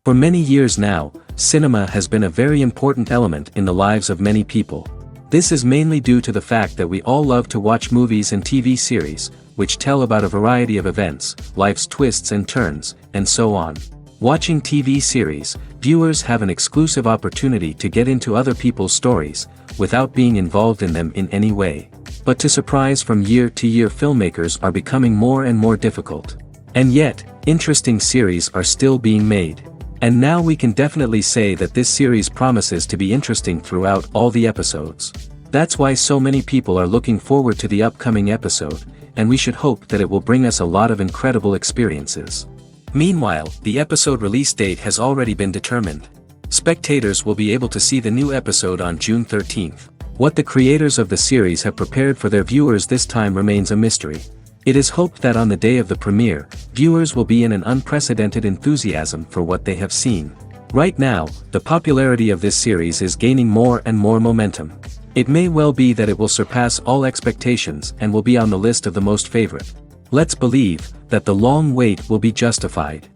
For many years now, cinema has been a very important element in the lives of many people. This is mainly due to the fact that we all love to watch movies and TV series, which tell about a variety of events, life's twists and turns, and so on. Watching TV series, viewers have an exclusive opportunity to get into other people's stories, without being involved in them in any way. But to surprise from year to year, filmmakers are becoming more and more difficult. And yet, interesting series are still being made. And now we can definitely say that this series promises to be interesting throughout all the episodes. That's why so many people are looking forward to the upcoming episode, and we should hope that it will bring us a lot of incredible experiences. Meanwhile, the episode release date has already been determined. Spectators will be able to see the new episode on June 13th. What the creators of the series have prepared for their viewers this time remains a mystery. It is hoped that on the day of the premiere, viewers will be in an unprecedented enthusiasm for what they have seen. Right now, the popularity of this series is gaining more and more momentum. It may well be that it will surpass all expectations and will be on the list of the most favorite. Let's believe that the long wait will be justified.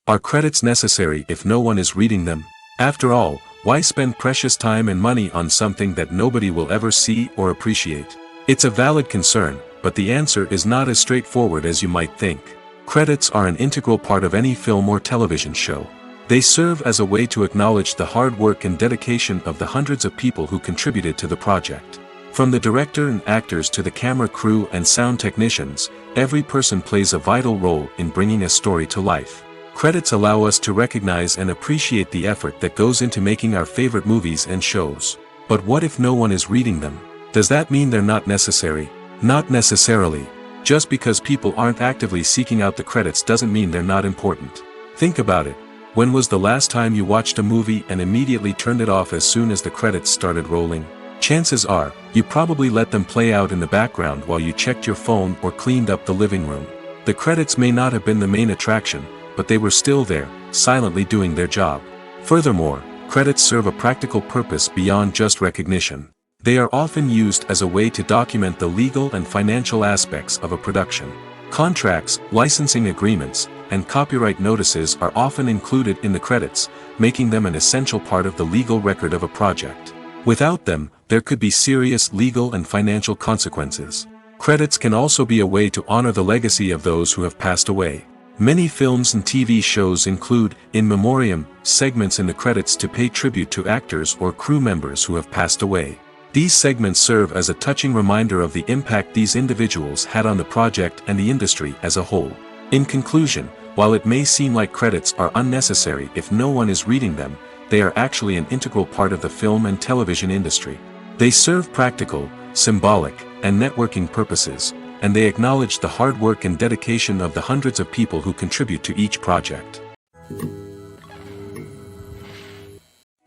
Are credits necessary if no one is reading them? After all, why spend precious time and money on something that nobody will ever see or appreciate? It's a valid concern, but the answer is not as straightforward as you might think. Credits are an integral part of any film or television show. They serve as a way to acknowledge the hard work and dedication of the hundreds of people who contributed to the project. From the director and actors to the camera crew and sound technicians, every person plays a vital role in bringing a story to life. Credits allow us to recognize and appreciate the effort that goes into making our favorite movies and shows. But what if no one is reading them? Does that mean they're not necessary? Not necessarily. Just because people aren't actively seeking out the credits doesn't mean they're not important. Think about it. When was the last time you watched a movie and immediately turned it off as soon as the credits started rolling? Chances are, you probably let them play out in the background while you checked your phone or cleaned up the living room. The credits may not have been the main attraction, but they were still there, silently doing their job. Furthermore, credits serve a practical purpose beyond just recognition. They are often used as a way to document the legal and financial aspects of a production. Contracts, licensing agreements, and copyright notices are often included in the credits, making them an essential part of the legal record of a project. Without them, there could be serious legal and financial consequences. Credits can also be a way to honor the legacy of those who have passed away. Many films and TV shows include, in memoriam, segments in the credits to pay tribute to actors or crew members who have passed away. These segments serve as a touching reminder of the impact these individuals had on the project and the industry as a whole. In conclusion, while it may seem like credits are unnecessary if no one is reading them, they are actually an integral part of the film and television industry. They serve practical, symbolic, and networking purposes, and they acknowledge the hard work and dedication of the hundreds of people who contribute to each project.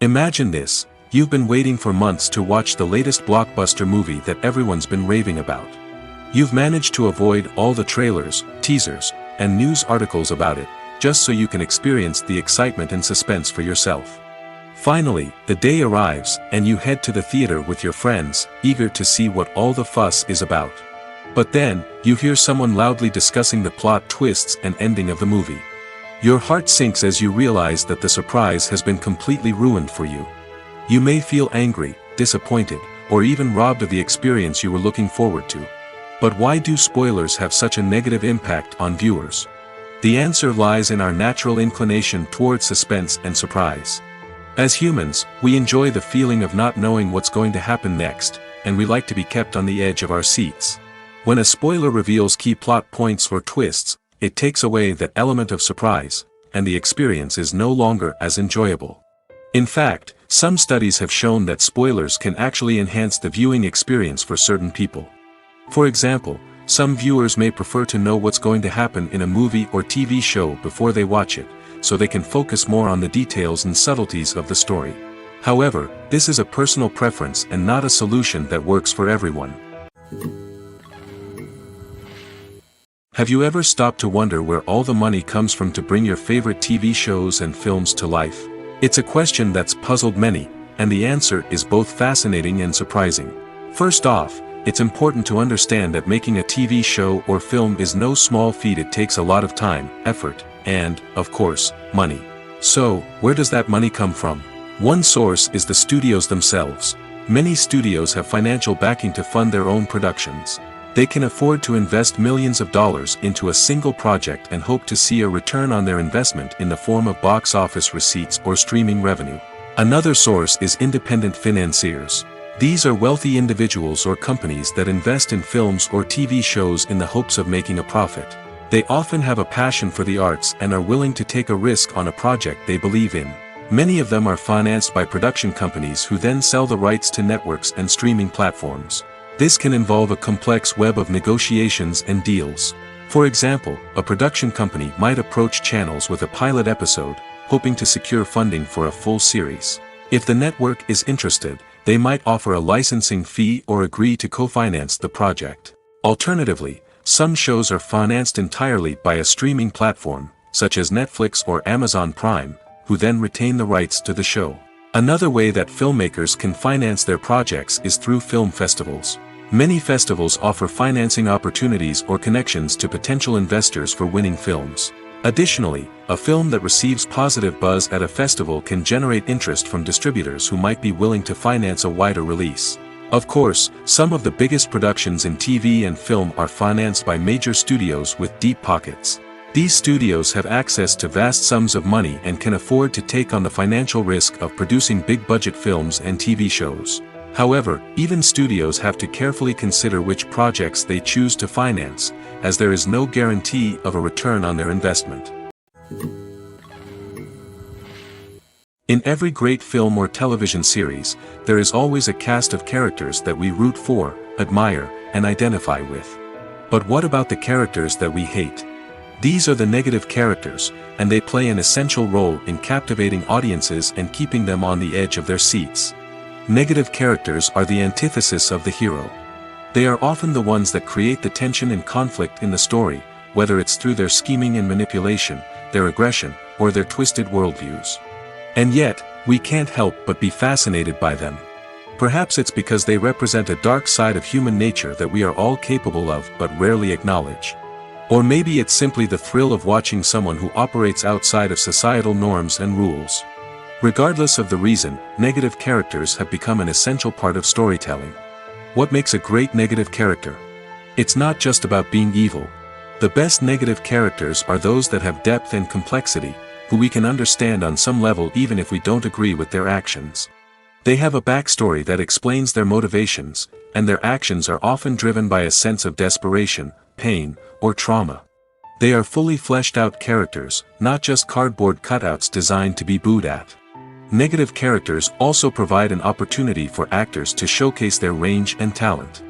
Imagine this. You've been waiting for months to watch the latest blockbuster movie that everyone's been raving about. You've managed to avoid all the trailers, teasers, and news articles about it, just so you can experience the excitement and suspense for yourself. Finally, the day arrives, and you head to the theater with your friends, eager to see what all the fuss is about. But then, you hear someone loudly discussing the plot twists and ending of the movie. Your heart sinks as you realize that the surprise has been completely ruined for you. You may feel angry, disappointed, or even robbed of the experience you were looking forward to. But why do spoilers have such a negative impact on viewers? The answer lies in our natural inclination toward suspense and surprise. As humans, we enjoy the feeling of not knowing what's going to happen next, and we like to be kept on the edge of our seats. When a spoiler reveals key plot points or twists, it takes away that element of surprise, and the experience is no longer as enjoyable. In fact, some studies have shown that spoilers can actually enhance the viewing experience for certain people. For example, some viewers may prefer to know what's going to happen in a movie or TV show before they watch it, so they can focus more on the details and subtleties of the story. However, this is a personal preference and not a solution that works for everyone. Have you ever stopped to wonder where all the money comes from to bring your favorite TV shows and films to life? It's a question that's puzzled many, and the answer is both fascinating and surprising. First off, it's important to understand that making a TV show or film is no small feat. It takes a lot of time, effort, and, of course, money. So, where does that money come from? One source is the studios themselves. Many studios have financial backing to fund their own productions. They can afford to invest millions of dollars into a single project and hope to see a return on their investment in the form of box office receipts or streaming revenue. Another source is independent financiers. These are wealthy individuals or companies that invest in films or TV shows in the hopes of making a profit. They often have a passion for the arts and are willing to take a risk on a project they believe in. Many of them are financed by production companies who then sell the rights to networks and streaming platforms. This can involve a complex web of negotiations and deals. For example, a production company might approach channels with a pilot episode, hoping to secure funding for a full series. If the network is interested, they might offer a licensing fee or agree to co-finance the project. Alternatively, some shows are financed entirely by a streaming platform, such as Netflix or Amazon Prime, who then retain the rights to the show. Another way that filmmakers can finance their projects is through film festivals. Many festivals offer financing opportunities or connections to potential investors for winning films. Additionally, a film that receives positive buzz at a festival can generate interest from distributors who might be willing to finance a wider release. Of course, some of the biggest productions in TV and film are financed by major studios with deep pockets. These studios have access to vast sums of money and can afford to take on the financial risk of producing big-budget films and TV shows. However, even studios have to carefully consider which projects they choose to finance, as there is no guarantee of a return on their investment. In every great film or television series, there is always a cast of characters that we root for, admire, and identify with. But what about the characters that we hate? These are the negative characters, and they play an essential role in captivating audiences and keeping them on the edge of their seats. Negative characters are the antithesis of the hero. They are often the ones that create the tension and conflict in the story, whether it's through their scheming and manipulation, their aggression, or their twisted worldviews. And yet, we can't help but be fascinated by them. Perhaps it's because they represent a dark side of human nature that we are all capable of but rarely acknowledge. Or maybe it's simply the thrill of watching someone who operates outside of societal norms and rules. Regardless of the reason, negative characters have become an essential part of storytelling. What makes a great negative character? It's not just about being evil. The best negative characters are those that have depth and complexity, who we can understand on some level even if we don't agree with their actions. They have a backstory that explains their motivations, and their actions are often driven by a sense of desperation, pain, or trauma. They are fully fleshed out characters, not just cardboard cutouts designed to be booed at. Negative characters also provide an opportunity for actors to showcase their range and talent.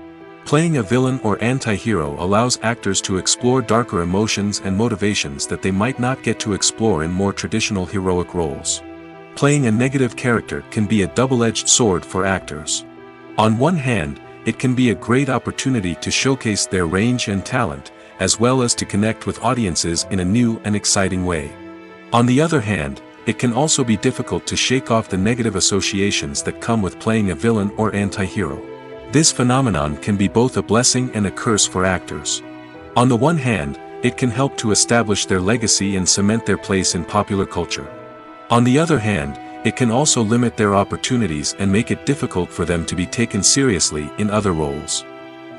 Playing a villain or anti-hero allows actors to explore darker emotions and motivations that they might not get to explore in more traditional heroic roles. Playing a negative character can be a double-edged sword for actors. On one hand, it can be a great opportunity to showcase their range and talent, as well as to connect with audiences in a new and exciting way. On the other hand, it can also be difficult to shake off the negative associations that come with playing a villain or anti-hero. This phenomenon can be both a blessing and a curse for actors. On the one hand, it can help to establish their legacy and cement their place in popular culture. On the other hand, it can also limit their opportunities and make it difficult for them to be taken seriously in other roles.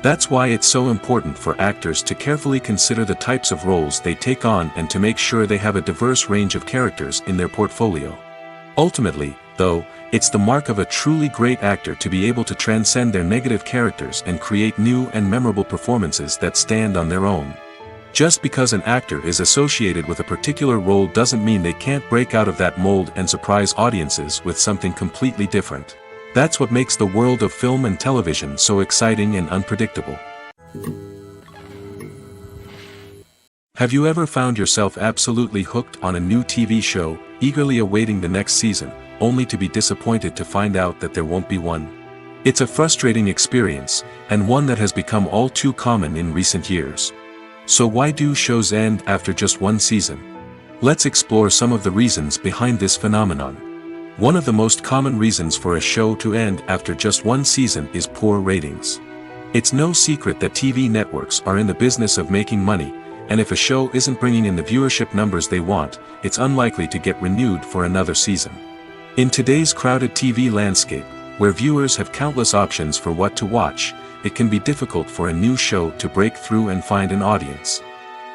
That's why it's so important for actors to carefully consider the types of roles they take on and to make sure they have a diverse range of characters in their portfolio. Ultimately, though, it's the mark of a truly great actor to be able to transcend their negative characters and create new and memorable performances that stand on their own. Just because an actor is associated with a particular role doesn't mean they can't break out of that mold and surprise audiences with something completely different. That's what makes the world of film and television so exciting and unpredictable. Have you ever found yourself absolutely hooked on a new TV show, eagerly awaiting the next season, only to be disappointed to find out that there won't be one? It's a frustrating experience, and one that has become all too common in recent years. So why do shows end after just one season? Let's explore some of the reasons behind this phenomenon. One of the most common reasons for a show to end after just one season is poor ratings. It's no secret that TV networks are in the business of making money, and if a show isn't bringing in the viewership numbers they want, it's unlikely to get renewed for another season. In today's crowded TV landscape, where viewers have countless options for what to watch, it can be difficult for a new show to break through and find an audience.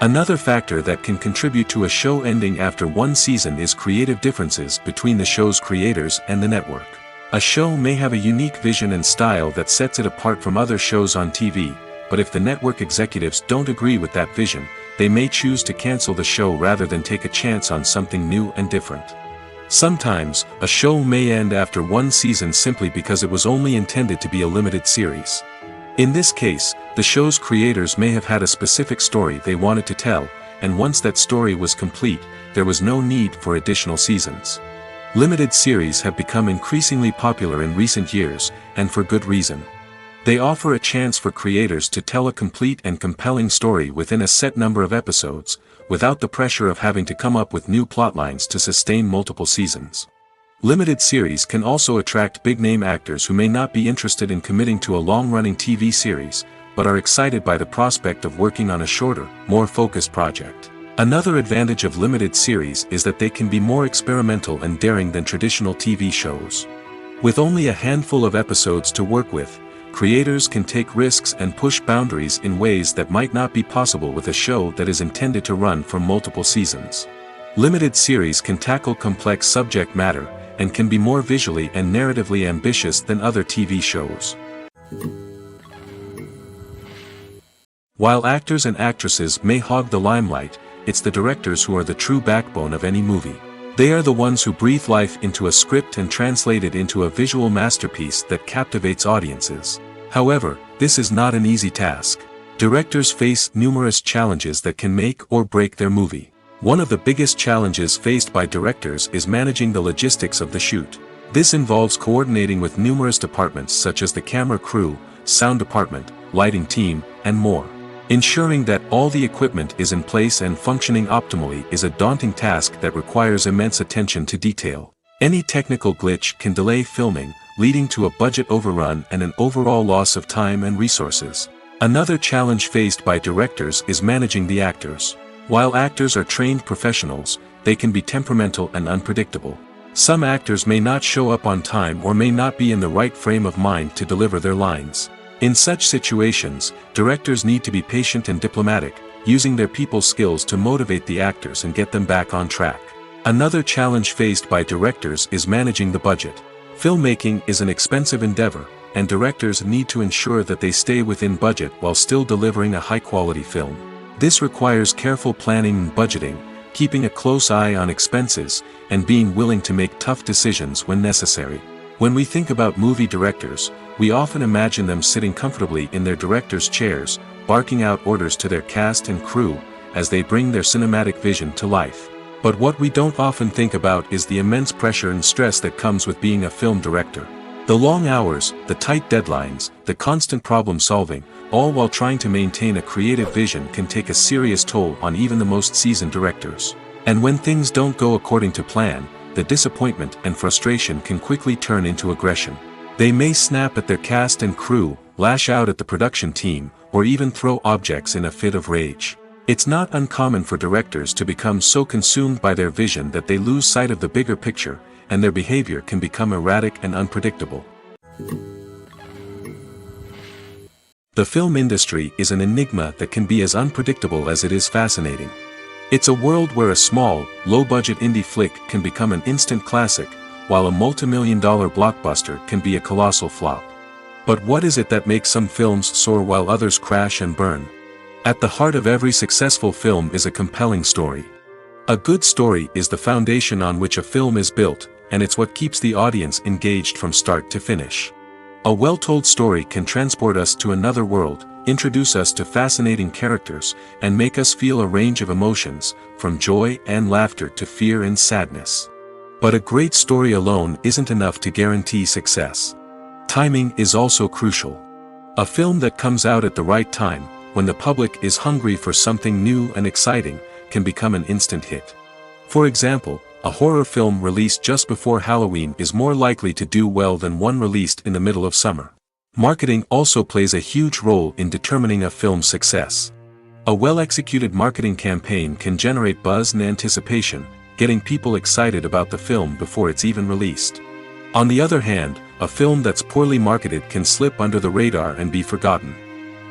Another factor that can contribute to a show ending after one season is creative differences between the show's creators and the network. A show may have a unique vision and style that sets it apart from other shows on TV, but if the network executives don't agree with that vision, they may choose to cancel the show rather than take a chance on something new and different. Sometimes, a show may end after one season simply because it was only intended to be a limited series. In this case, the show's creators may have had a specific story they wanted to tell, and once that story was complete, there was no need for additional seasons. Limited series have become increasingly popular in recent years, and for good reason. They offer a chance for creators to tell a complete and compelling story within a set number of episodes, without the pressure of having to come up with new plotlines to sustain multiple seasons. Limited series can also attract big-name actors who may not be interested in committing to a long-running TV series, but are excited by the prospect of working on a shorter, more focused project. Another advantage of limited series is that they can be more experimental and daring than traditional TV shows. With only a handful of episodes to work with, creators can take risks and push boundaries in ways that might not be possible with a show that is intended to run for multiple seasons. Limited series can tackle complex subject matter, and can be more visually and narratively ambitious than other TV shows. While actors and actresses may hog the limelight, it's the directors who are the true backbone of any movie. They are the ones who breathe life into a script and translate it into a visual masterpiece that captivates audiences. However, this is not an easy task. Directors face numerous challenges that can make or break their movie. One of the biggest challenges faced by directors is managing the logistics of the shoot. This involves coordinating with numerous departments such as the camera crew, sound department, lighting team, and more. Ensuring that all the equipment is in place and functioning optimally is a daunting task that requires immense attention to detail. Any technical glitch can delay filming, leading to a budget overrun and an overall loss of time and resources. Another challenge faced by directors is managing the actors. While actors are trained professionals, they can be temperamental and unpredictable. Some actors may not show up on time or may not be in the right frame of mind to deliver their lines. In such situations, directors need to be patient and diplomatic, using their people skills to motivate the actors and get them back on track. Another challenge faced by directors is managing the budget. Filmmaking is an expensive endeavor, and directors need to ensure that they stay within budget while still delivering a high-quality film. This requires careful planning and budgeting, keeping a close eye on expenses, and being willing to make tough decisions when necessary. When we think about movie directors, we often imagine them sitting comfortably in their director's chairs, barking out orders to their cast and crew, as they bring their cinematic vision to life. But what we don't often think about is the immense pressure and stress that comes with being a film director. The long hours, the tight deadlines, the constant problem-solving, all while trying to maintain a creative vision can take a serious toll on even the most seasoned directors. And when things don't go according to plan, the disappointment and frustration can quickly turn into aggression. They may snap at their cast and crew, lash out at the production team, or even throw objects in a fit of rage. It's not uncommon for directors to become so consumed by their vision that they lose sight of the bigger picture, and their behavior can become erratic and unpredictable. The film industry is an enigma that can be as unpredictable as it is fascinating. It's a world where a small, low-budget indie flick can become an instant classic, while a multi-million-dollar blockbuster can be a colossal flop. But what is it that makes some films soar while others crash and burn? At the heart of every successful film is a compelling story. A good story is the foundation on which a film is built, and it's what keeps the audience engaged from start to finish. A well-told story can transport us to another world, introduce us to fascinating characters, and make us feel a range of emotions, from joy and laughter to fear and sadness. But a great story alone isn't enough to guarantee success. Timing is also crucial. A film that comes out at the right time, when the public is hungry for something new and exciting, can become an instant hit. For example, a horror film released just before Halloween is more likely to do well than one released in the middle of summer. Marketing also plays a huge role in determining a film's success. A well-executed marketing campaign can generate buzz and anticipation, getting people excited about the film before it's even released. On the other hand, a film that's poorly marketed can slip under the radar and be forgotten.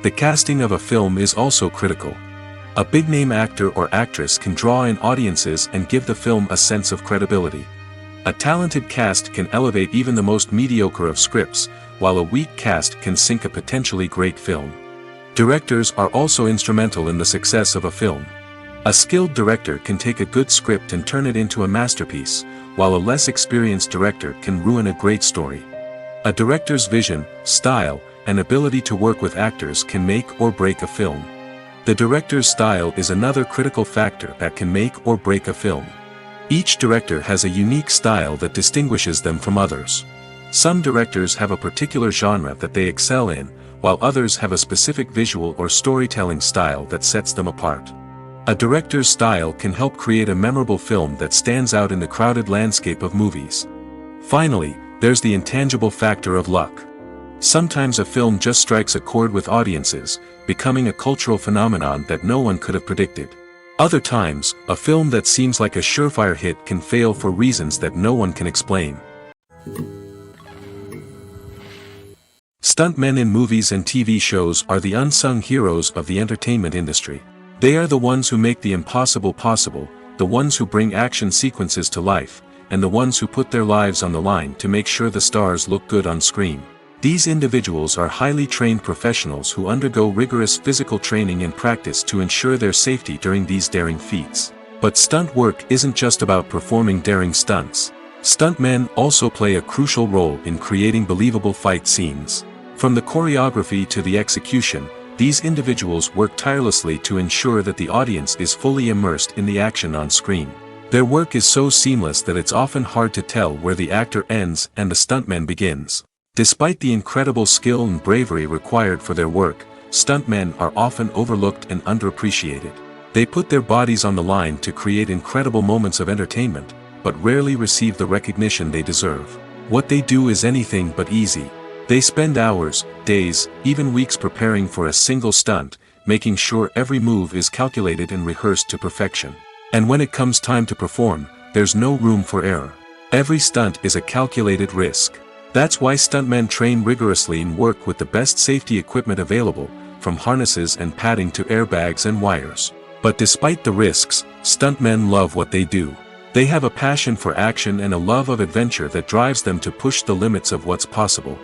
The casting of a film is also critical. A big-name actor or actress can draw in audiences and give the film a sense of credibility. A talented cast can elevate even the most mediocre of scripts, while a weak cast can sink a potentially great film. Directors are also instrumental in the success of a film. A skilled director can take a good script and turn it into a masterpiece, while a less experienced director can ruin a great story. A director's vision, style, and ability to work with actors can make or break a film. The director's style is another critical factor that can make or break a film. Each director has a unique style that distinguishes them from others. Some directors have a particular genre that they excel in, while others have a specific visual or storytelling style that sets them apart. A director's style can help create a memorable film that stands out in the crowded landscape of movies. Finally, there's the intangible factor of luck. Sometimes a film just strikes a chord with audiences, becoming a cultural phenomenon that no one could have predicted. Other times, a film that seems like a surefire hit can fail for reasons that no one can explain. Stuntmen in movies and TV shows are the unsung heroes of the entertainment industry. They are the ones who make the impossible possible, the ones who bring action sequences to life, and the ones who put their lives on the line to make sure the stars look good on screen. These individuals are highly trained professionals who undergo rigorous physical training and practice to ensure their safety during these daring feats. But stunt work isn't just about performing daring stunts. Stuntmen also play a crucial role in creating believable fight scenes. From the choreography to the execution, these individuals work tirelessly to ensure that the audience is fully immersed in the action on screen. Their work is so seamless that it's often hard to tell where the actor ends and the stuntman begins. Despite the incredible skill and bravery required for their work, stuntmen are often overlooked and underappreciated. They put their bodies on the line to create incredible moments of entertainment, but rarely receive the recognition they deserve. What they do is anything but easy. They spend hours, days, even weeks preparing for a single stunt, making sure every move is calculated and rehearsed to perfection. And when it comes time to perform, there's no room for error. Every stunt is a calculated risk. That's why stuntmen train rigorously and work with the best safety equipment available, from harnesses and padding to airbags and wires. But despite the risks, stuntmen love what they do. They have a passion for action and a love of adventure that drives them to push the limits of what's possible.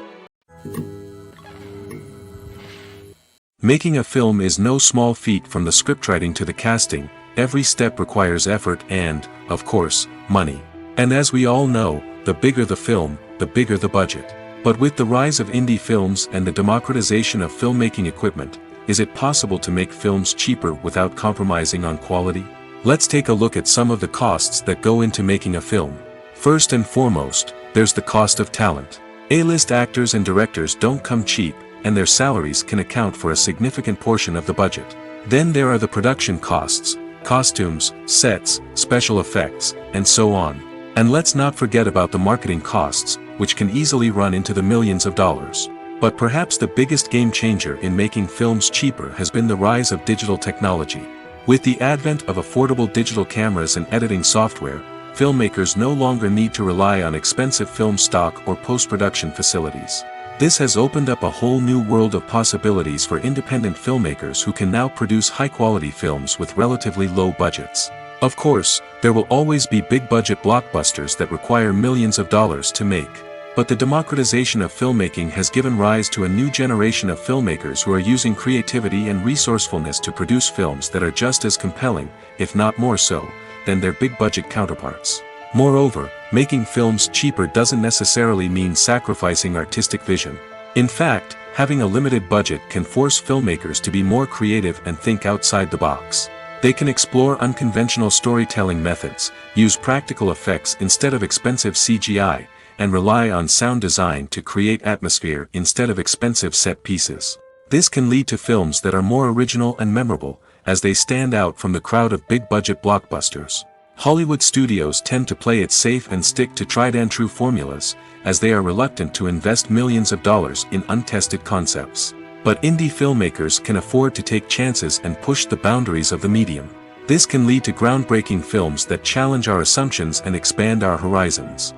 Making a film is no small feat. From the scriptwriting to the casting, every step requires effort and, of course, money. And as we all know, the bigger the film, the bigger the budget. But with the rise of indie films and the democratization of filmmaking equipment, is it possible to make films cheaper without compromising on quality? Let's take a look at some of the costs that go into making a film. First and foremost, there's the cost of talent. A-list actors and directors don't come cheap, and their salaries can account for a significant portion of the budget. Then there are the production costs, costumes, sets, special effects, and so on. And let's not forget about the marketing costs, which can easily run into the millions of dollars. But perhaps the biggest game changer in making films cheaper has been the rise of digital technology. With the advent of affordable digital cameras and editing software, filmmakers no longer need to rely on expensive film stock or post-production facilities. This has opened up a whole new world of possibilities for independent filmmakers who can now produce high-quality films with relatively low budgets. Of course, there will always be big-budget blockbusters that require millions of dollars to make. But the democratization of filmmaking has given rise to a new generation of filmmakers who are using creativity and resourcefulness to produce films that are just as compelling, if not more so, than their big-budget counterparts. Moreover, making films cheaper doesn't necessarily mean sacrificing artistic vision. In fact, having a limited budget can force filmmakers to be more creative and think outside the box. They can explore unconventional storytelling methods, use practical effects instead of expensive CGI, and rely on sound design to create atmosphere instead of expensive set pieces. This can lead to films that are more original and memorable, as they stand out from the crowd of big-budget blockbusters. Hollywood studios tend to play it safe and stick to tried-and-true formulas, as they are reluctant to invest millions of dollars in untested concepts. But indie filmmakers can afford to take chances and push the boundaries of the medium. This can lead to groundbreaking films that challenge our assumptions and expand our horizons.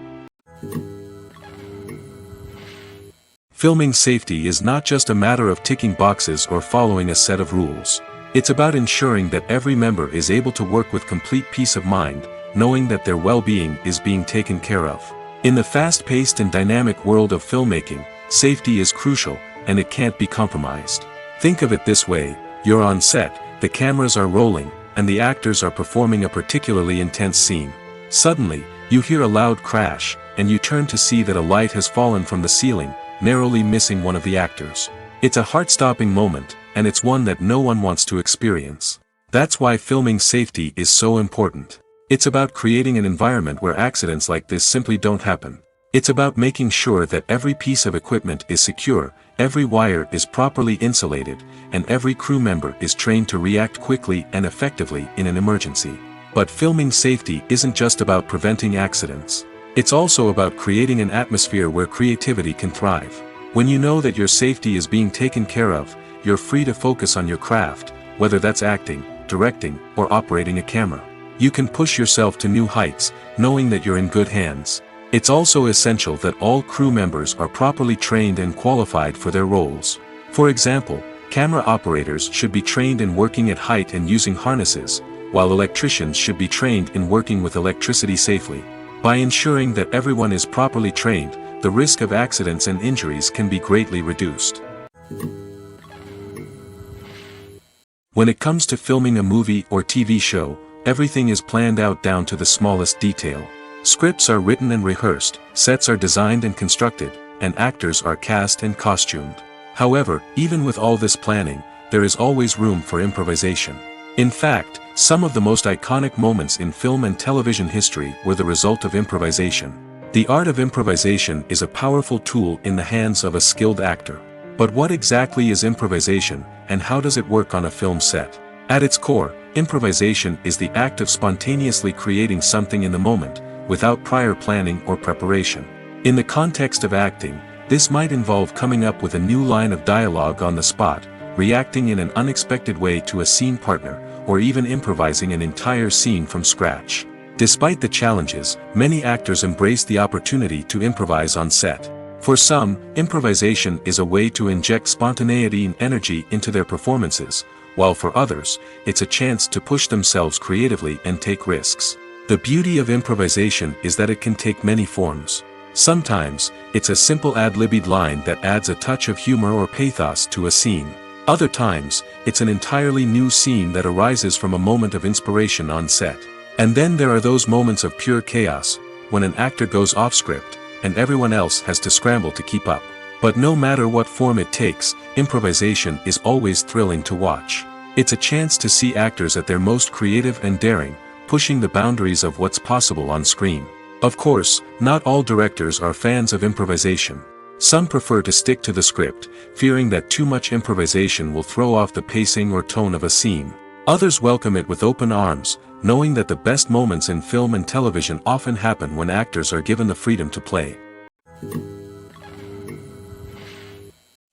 Filming safety is not just a matter of ticking boxes or following a set of rules. It's about ensuring that every member is able to work with complete peace of mind, knowing that their well-being is being taken care of. In the fast-paced and dynamic world of filmmaking, safety is crucial, and it can't be compromised. Think of it this way: you're on set, the cameras are rolling, and the actors are performing a particularly intense scene. Suddenly, you hear a loud crash, and you turn to see that a light has fallen from the ceiling, narrowly missing one of the actors. It's a heart-stopping moment, and it's one that no one wants to experience. That's why filming safety is so important. It's about creating an environment where accidents like this simply don't happen. It's about making sure that every piece of equipment is secure, every wire is properly insulated, and every crew member is trained to react quickly and effectively in an emergency. But filming safety isn't just about preventing accidents. It's also about creating an atmosphere where creativity can thrive. When you know that your safety is being taken care of, you're free to focus on your craft, whether that's acting, directing, or operating a camera. You can push yourself to new heights, knowing that you're in good hands. It's also essential that all crew members are properly trained and qualified for their roles. For example, camera operators should be trained in working at height and using harnesses, while electricians should be trained in working with electricity safely. By ensuring that everyone is properly trained, the risk of accidents and injuries can be greatly reduced. When it comes to filming a movie or TV show, everything is planned out down to the smallest detail. Scripts are written and rehearsed, sets are designed and constructed, and actors are cast and costumed. However, even with all this planning, there is always room for improvisation. In fact, some of the most iconic moments in film and television history were the result of improvisation. The art of improvisation is a powerful tool in the hands of a skilled actor. But what exactly is improvisation, and how does it work on a film set? At its core, improvisation is the act of spontaneously creating something in the moment, without prior planning or preparation. In the context of acting, this might involve coming up with a new line of dialogue on the spot, reacting in an unexpected way to a scene partner, or even improvising an entire scene from scratch. Despite the challenges, many actors embrace the opportunity to improvise on set. For some, improvisation is a way to inject spontaneity and energy into their performances, while for others, it's a chance to push themselves creatively and take risks. The beauty of improvisation is that it can take many forms. Sometimes, it's a simple ad-libbed line that adds a touch of humor or pathos to a scene. Other times, it's an entirely new scene that arises from a moment of inspiration on set. And then there are those moments of pure chaos, when an actor goes off script, and everyone else has to scramble to keep up. But no matter what form it takes, improvisation is always thrilling to watch. It's a chance to see actors at their most creative and daring, pushing the boundaries of what's possible on screen. Of course, not all directors are fans of improvisation. Some prefer to stick to the script, fearing that too much improvisation will throw off the pacing or tone of a scene. Others welcome it with open arms, knowing that the best moments in film and television often happen when actors are given the freedom to play.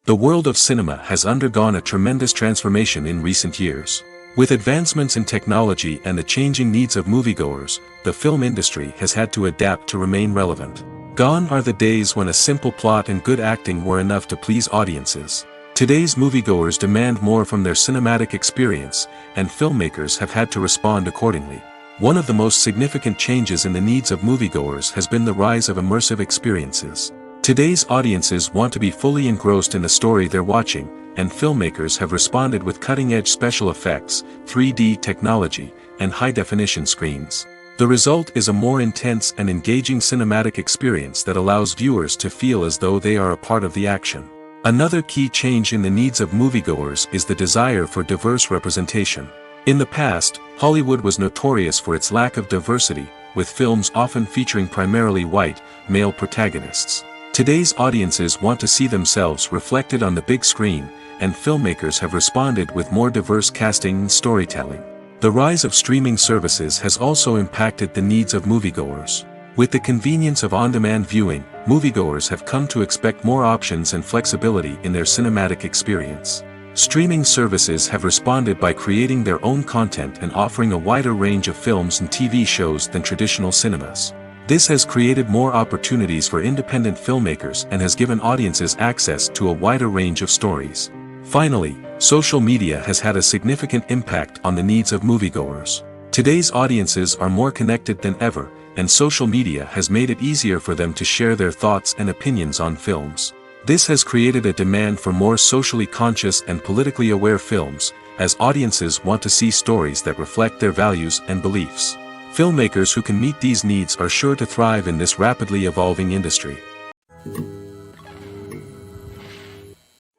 The world of cinema has undergone a tremendous transformation in recent years. With advancements in technology and the changing needs of moviegoers, the film industry has had to adapt to remain relevant. Gone are the days when a simple plot and good acting were enough to please audiences. Today's moviegoers demand more from their cinematic experience, and filmmakers have had to respond accordingly. One of the most significant changes in the needs of moviegoers has been the rise of immersive experiences. Today's audiences want to be fully engrossed in the story they're watching, and filmmakers have responded with cutting-edge special effects, 3D technology, and high-definition screens. The result is a more intense and engaging cinematic experience that allows viewers to feel as though they are a part of the action. Another key change in the needs of moviegoers is the desire for diverse representation. In the past, Hollywood was notorious for its lack of diversity, with films often featuring primarily white, male protagonists. Today's audiences want to see themselves reflected on the big screen, and filmmakers have responded with more diverse casting and storytelling. The rise of streaming services has also impacted the needs of moviegoers. With the convenience of on-demand viewing, moviegoers have come to expect more options and flexibility in their cinematic experience. Streaming services have responded by creating their own content and offering a wider range of films and TV shows than traditional cinemas. This has created more opportunities for independent filmmakers and has given audiences access to a wider range of stories. Finally, social media has had a significant impact on the needs of moviegoers. Today's audiences are more connected than ever, and social media has made it easier for them to share their thoughts and opinions on films. This has created a demand for more socially conscious and politically aware films, as audiences want to see stories that reflect their values and beliefs. Filmmakers who can meet these needs are sure to thrive in this rapidly evolving industry.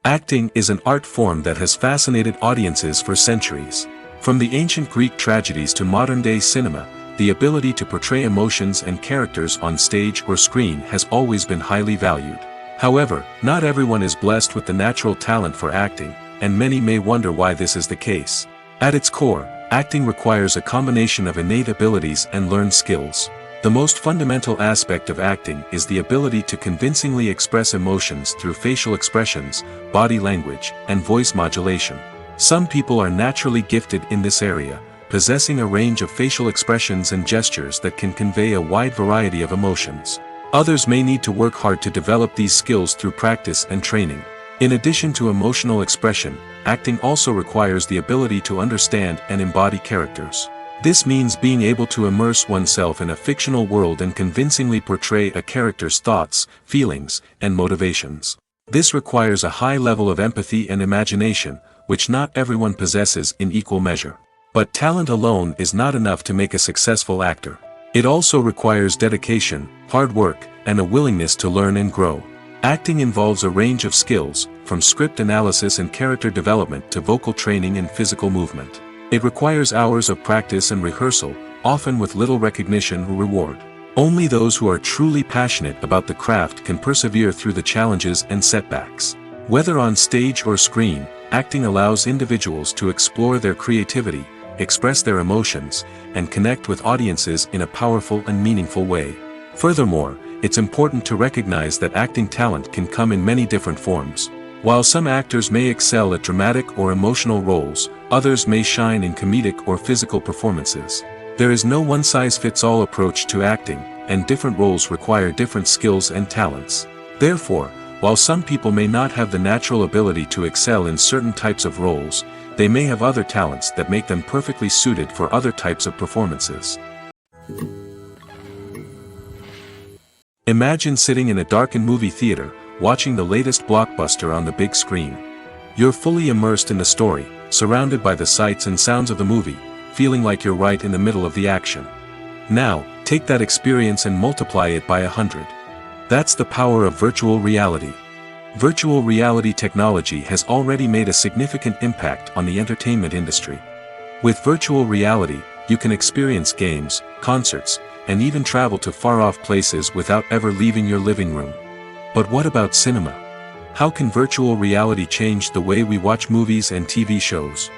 Acting is an art form that has fascinated audiences for centuries. From the ancient Greek tragedies to modern-day cinema, the ability to portray emotions and characters on stage or screen has always been highly valued. However, not everyone is blessed with the natural talent for acting, and many may wonder why this is the case. At its core, acting requires a combination of innate abilities and learned skills. The most fundamental aspect of acting is the ability to convincingly express emotions through facial expressions, body language, and voice modulation. Some people are naturally gifted in this area, possessing a range of facial expressions and gestures that can convey a wide variety of emotions. Others may need to work hard to develop these skills through practice and training. In addition to emotional expression, acting also requires the ability to understand and embody characters. This means being able to immerse oneself in a fictional world and convincingly portray a character's thoughts, feelings, and motivations. This requires a high level of empathy and imagination, which not everyone possesses in equal measure. But talent alone is not enough to make a successful actor. It also requires dedication, hard work, and a willingness to learn and grow. Acting involves a range of skills, from script analysis and character development to vocal training and physical movement. It requires hours of practice and rehearsal, often with little recognition or reward. Only those who are truly passionate about the craft can persevere through the challenges and setbacks. Whether on stage or screen, acting allows individuals to explore their creativity, express their emotions, and connect with audiences in a powerful and meaningful way. Furthermore, it's important to recognize that acting talent can come in many different forms. While some actors may excel at dramatic or emotional roles, others may shine in comedic or physical performances. There is no one-size-fits-all approach to acting, and different roles require different skills and talents. Therefore, while some people may not have the natural ability to excel in certain types of roles, they may have other talents that make them perfectly suited for other types of performances. Imagine sitting in a darkened movie theater, watching the latest blockbuster on the big screen. You're fully immersed in the story, surrounded by the sights and sounds of the movie, feeling like you're right in the middle of the action. Now, take that experience and multiply it by 100. That's the power of virtual reality. Virtual reality technology has already made a significant impact on the entertainment industry. With virtual reality, you can experience games, concerts, and even travel to far-off places without ever leaving your living room. But what about cinema? How can virtual reality change the way we watch movies and TV shows?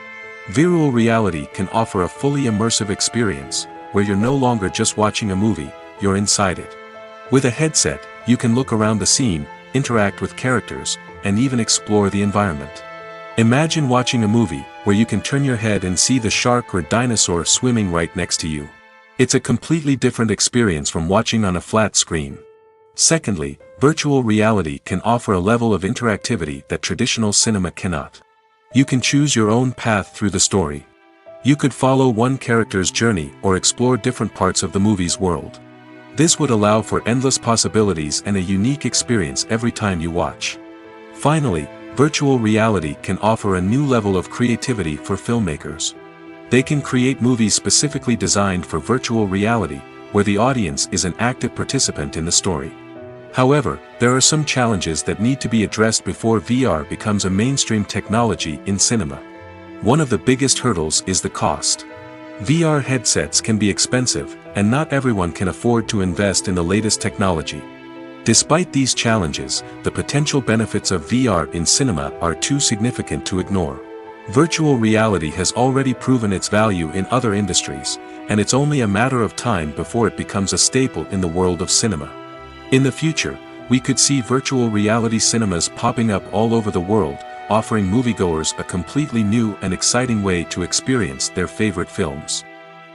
Virtual reality can offer a fully immersive experience, where you're no longer just watching a movie, you're inside it. With a headset, you can look around the scene, interact with characters, and even explore the environment. Imagine watching a movie, where you can turn your head and see the shark or dinosaur swimming right next to you. It's a completely different experience from watching on a flat screen. Secondly, virtual reality can offer a level of interactivity that traditional cinema cannot. You can choose your own path through the story. You could follow one character's journey or explore different parts of the movie's world. This would allow for endless possibilities and a unique experience every time you watch. Finally, virtual reality can offer a new level of creativity for filmmakers. They can create movies specifically designed for virtual reality, where the audience is an active participant in the story. However, there are some challenges that need to be addressed before VR becomes a mainstream technology in cinema. One of the biggest hurdles is the cost. VR headsets can be expensive, and not everyone can afford to invest in the latest technology. Despite these challenges, the potential benefits of VR in cinema are too significant to ignore. Virtual reality has already proven its value in other industries, and it's only a matter of time before it becomes a staple in the world of cinema. In the future, we could see virtual reality cinemas popping up all over the world, offering moviegoers a completely new and exciting way to experience their favorite films.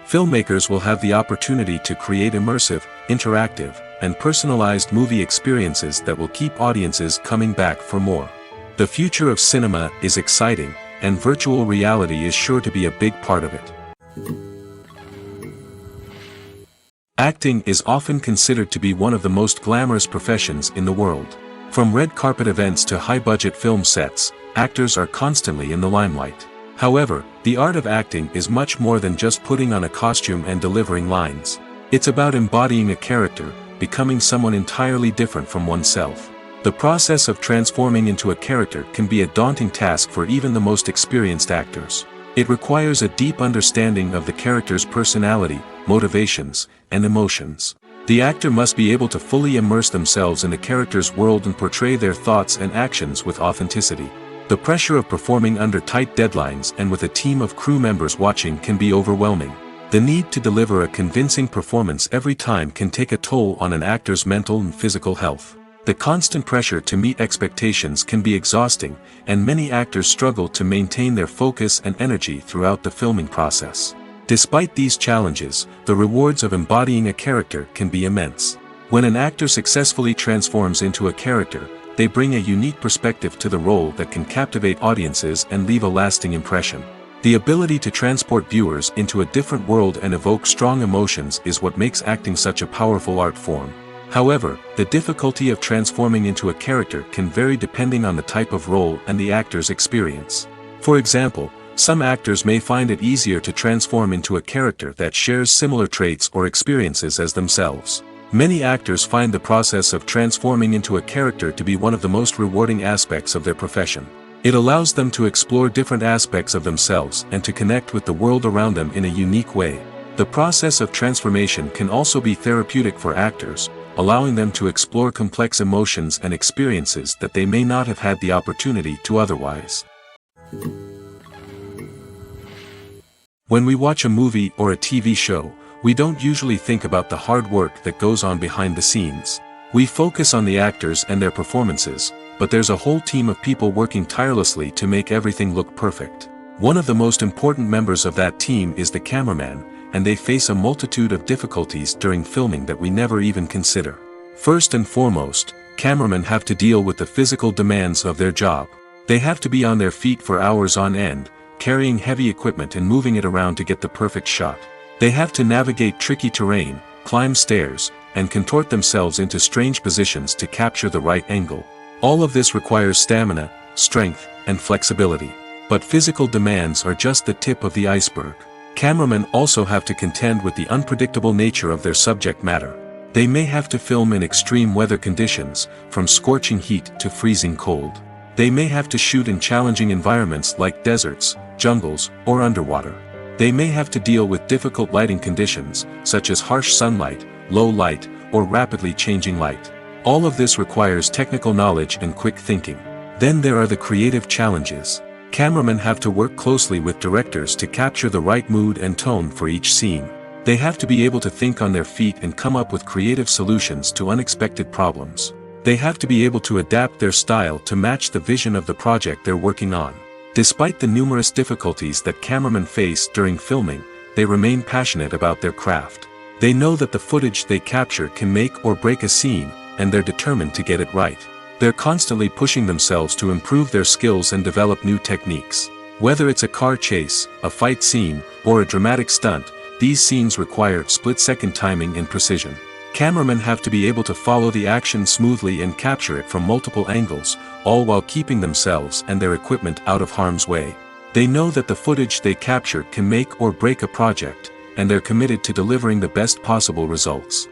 Filmmakers will have the opportunity to create immersive, interactive, and personalized movie experiences that will keep audiences coming back for more. The future of cinema is exciting, and virtual reality is sure to be a big part of it. Acting is often considered to be one of the most glamorous professions in the world. From red carpet events to high-budget film sets, actors are constantly in the limelight. However, the art of acting is much more than just putting on a costume and delivering lines. It's about embodying a character, becoming someone entirely different from oneself. The process of transforming into a character can be a daunting task for even the most experienced actors. It requires a deep understanding of the character's personality, motivations, and emotions. The actor must be able to fully immerse themselves in the character's world and portray their thoughts and actions with authenticity. The pressure of performing under tight deadlines and with a team of crew members watching can be overwhelming. The need to deliver a convincing performance every time can take a toll on an actor's mental and physical health. The constant pressure to meet expectations can be exhausting, and many actors struggle to maintain their focus and energy throughout the filming process. Despite these challenges, the rewards of embodying a character can be immense. When an actor successfully transforms into a character, they bring a unique perspective to the role that can captivate audiences and leave a lasting impression. The ability to transport viewers into a different world and evoke strong emotions is what makes acting such a powerful art form. However, the difficulty of transforming into a character can vary depending on the type of role and the actor's experience. For example, some actors may find it easier to transform into a character that shares similar traits or experiences as themselves. Many actors find the process of transforming into a character to be one of the most rewarding aspects of their profession. It allows them to explore different aspects of themselves and to connect with the world around them in a unique way. The process of transformation can also be therapeutic for actors, allowing them to explore complex emotions and experiences that they may not have had the opportunity to otherwise. When we watch a movie or a TV show, we don't usually think about the hard work that goes on behind the scenes. We focus on the actors and their performances, but there's a whole team of people working tirelessly to make everything look perfect. One of the most important members of that team is the cameraman, and they face a multitude of difficulties during filming that we never even consider. First and foremost, cameramen have to deal with the physical demands of their job. They have to be on their feet for hours on end, carrying heavy equipment and moving it around to get the perfect shot. They have to navigate tricky terrain, climb stairs, and contort themselves into strange positions to capture the right angle. All of this requires stamina, strength, and flexibility. But physical demands are just the tip of the iceberg. Cameramen also have to contend with the unpredictable nature of their subject matter. They may have to film in extreme weather conditions, from scorching heat to freezing cold. They may have to shoot in challenging environments like deserts, jungles, or underwater. They may have to deal with difficult lighting conditions, such as harsh sunlight, low light, or rapidly changing light. All of this requires technical knowledge and quick thinking. Then there are the creative challenges. Cameramen have to work closely with directors to capture the right mood and tone for each scene. They have to be able to think on their feet and come up with creative solutions to unexpected problems. They have to be able to adapt their style to match the vision of the project they're working on. Despite the numerous difficulties that cameramen face during filming, they remain passionate about their craft. They know that the footage they capture can make or break a scene, and they're determined to get it right. They're constantly pushing themselves to improve their skills and develop new techniques. Whether it's a car chase, a fight scene, or a dramatic stunt, these scenes require split-second timing and precision. Cameramen have to be able to follow the action smoothly and capture it from multiple angles, all while keeping themselves and their equipment out of harm's way. They know that the footage they capture can make or break a project, and they're committed to delivering the best possible results.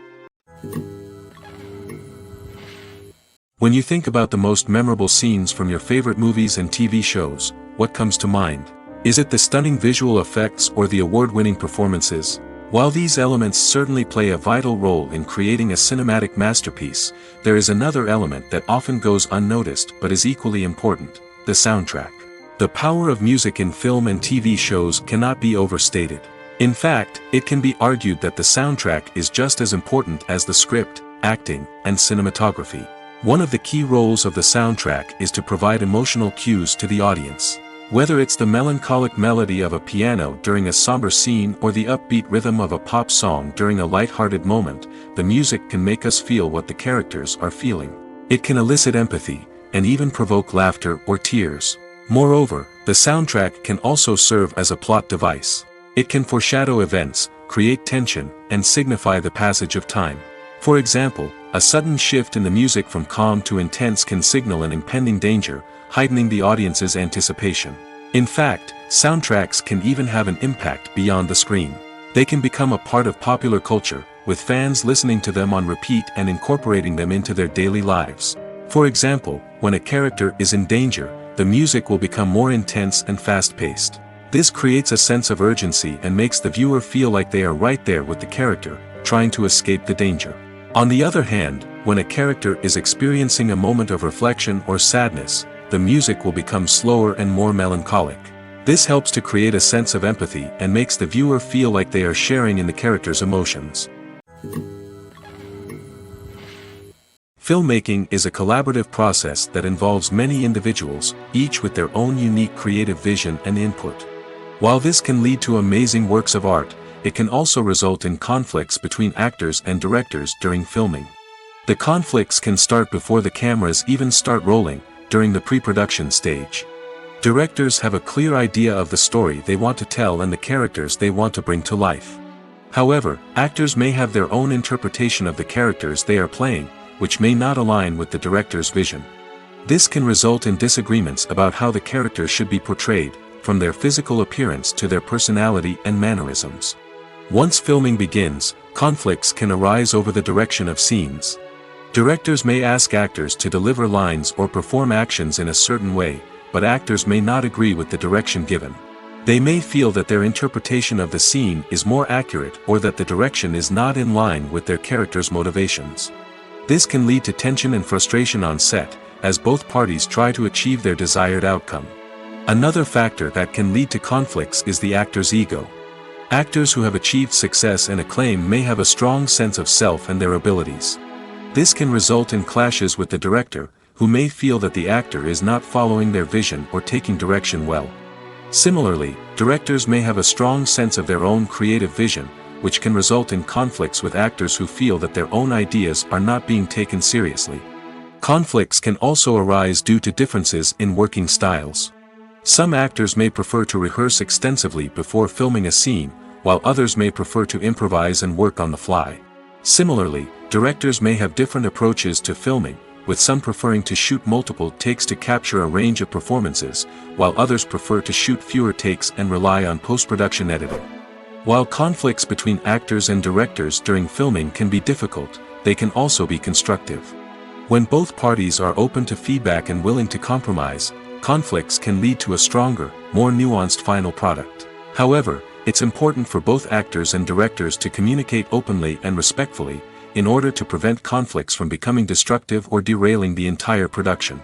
When you think about the most memorable scenes from your favorite movies and TV shows, what comes to mind? Is it the stunning visual effects or the award-winning performances? While these elements certainly play a vital role in creating a cinematic masterpiece, there is another element that often goes unnoticed but is equally important: the soundtrack. The power of music in film and TV shows cannot be overstated. In fact, it can be argued that the soundtrack is just as important as the script, acting, and cinematography. One of the key roles of the soundtrack is to provide emotional cues to the audience. Whether it's the melancholic melody of a piano during a somber scene or the upbeat rhythm of a pop song during a light-hearted moment, the music can make us feel what the characters are feeling. It can elicit empathy, and even provoke laughter or tears. Moreover, the soundtrack can also serve as a plot device. It can foreshadow events, create tension, and signify the passage of time. For example, a sudden shift in the music from calm to intense can signal an impending danger, heightening the audience's anticipation. In fact, soundtracks can even have an impact beyond the screen. They can become a part of popular culture, with fans listening to them on repeat and incorporating them into their daily lives. For example, when a character is in danger, the music will become more intense and fast-paced. This creates a sense of urgency and makes the viewer feel like they are right there with the character, trying to escape the danger. On the other hand, when a character is experiencing a moment of reflection or sadness, the music will become slower and more melancholic. This helps to create a sense of empathy and makes the viewer feel like they are sharing in the character's emotions. Filmmaking is a collaborative process that involves many individuals, each with their own unique creative vision and input. While this can lead to amazing works of art, it can also result in conflicts between actors and directors during filming. The conflicts can start before the cameras even start rolling, during the pre-production stage. Directors have a clear idea of the story they want to tell and the characters they want to bring to life. However, actors may have their own interpretation of the characters they are playing, which may not align with the director's vision. This can result in disagreements about how the characters should be portrayed, from their physical appearance to their personality and mannerisms. Once filming begins, conflicts can arise over the direction of scenes. Directors may ask actors to deliver lines or perform actions in a certain way, but actors may not agree with the direction given. They may feel that their interpretation of the scene is more accurate or that the direction is not in line with their character's motivations. This can lead to tension and frustration on set, as both parties try to achieve their desired outcome. Another factor that can lead to conflicts is the actor's ego. Actors who have achieved success and acclaim may have a strong sense of self and their abilities. This can result in clashes with the director, who may feel that the actor is not following their vision or taking direction well. Similarly, directors may have a strong sense of their own creative vision, which can result in conflicts with actors who feel that their own ideas are not being taken seriously. Conflicts can also arise due to differences in working styles. Some actors may prefer to rehearse extensively before filming a scene, while others may prefer to improvise and work on the fly. Similarly, directors may have different approaches to filming, with some preferring to shoot multiple takes to capture a range of performances, while others prefer to shoot fewer takes and rely on post-production editing. While conflicts between actors and directors during filming can be difficult, they can also be constructive. When both parties are open to feedback and willing to compromise, conflicts can lead to a stronger, more nuanced final product. However, it's important for both actors and directors to communicate openly and respectfully, in order to prevent conflicts from becoming destructive or derailing the entire production.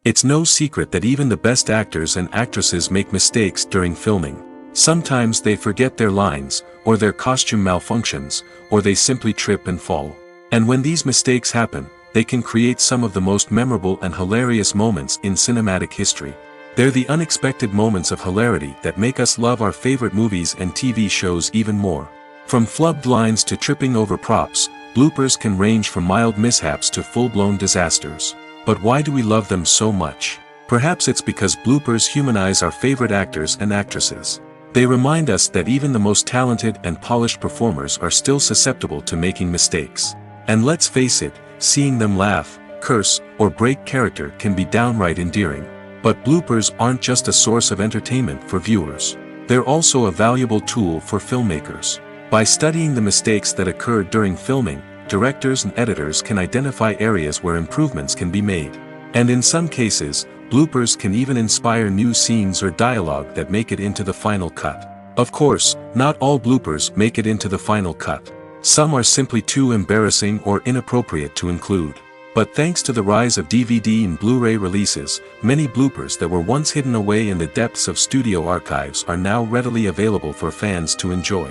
It's no secret that even the best actors and actresses make mistakes during filming. Sometimes they forget their lines, or their costume malfunctions, or they simply trip and fall. And when these mistakes happen, they can create some of the most memorable and hilarious moments in cinematic history. They're the unexpected moments of hilarity that make us love our favorite movies and TV shows even more. From flubbed lines to tripping over props, bloopers can range from mild mishaps to full-blown disasters. But why do we love them so much? Perhaps it's because bloopers humanize our favorite actors and actresses. They remind us that even the most talented and polished performers are still susceptible to making mistakes. And let's face it, seeing them laugh, curse, or break character can be downright endearing. But bloopers aren't just a source of entertainment for viewers. They're also a valuable tool for filmmakers. By studying the mistakes that occurred during filming, directors and editors can identify areas where improvements can be made. And in some cases, bloopers can even inspire new scenes or dialogue that make it into the final cut. Of course, not all bloopers make it into the final cut. Some are simply too embarrassing or inappropriate to include. But thanks to the rise of DVD and Blu-ray releases, many bloopers that were once hidden away in the depths of studio archives are now readily available for fans to enjoy.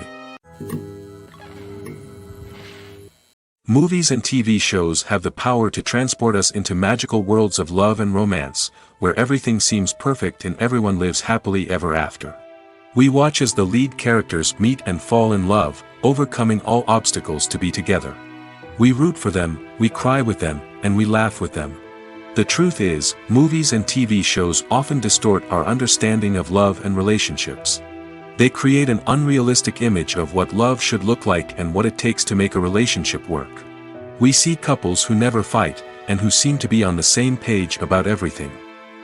Movies and TV shows have the power to transport us into magical worlds of love and romance, where everything seems perfect and everyone lives happily ever after. We watch as the lead characters meet and fall in love, overcoming all obstacles to be together. We root for them, we cry with them, and we laugh with them. The truth is, movies and TV shows often distort our understanding of love and relationships. They create an unrealistic image of what love should look like and what it takes to make a relationship work. We see couples who never fight, and who seem to be on the same page about everything.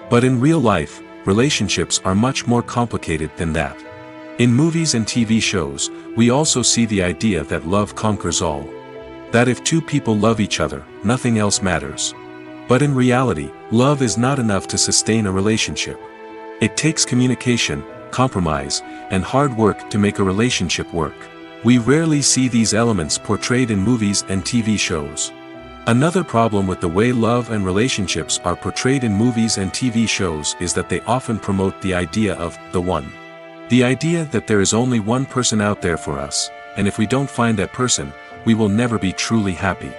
But in real life, relationships are much more complicated than that. In movies and TV shows, we also see the idea that love conquers all. That if two people love each other, nothing else matters. But in reality, love is not enough to sustain a relationship. It takes communication, compromise, and hard work to make a relationship work. We rarely see these elements portrayed in movies and TV shows. Another problem with the way love and relationships are portrayed in movies and TV shows is that they often promote the idea of the one. The idea that there is only one person out there for us, and if we don't find that person, we will never be truly happy.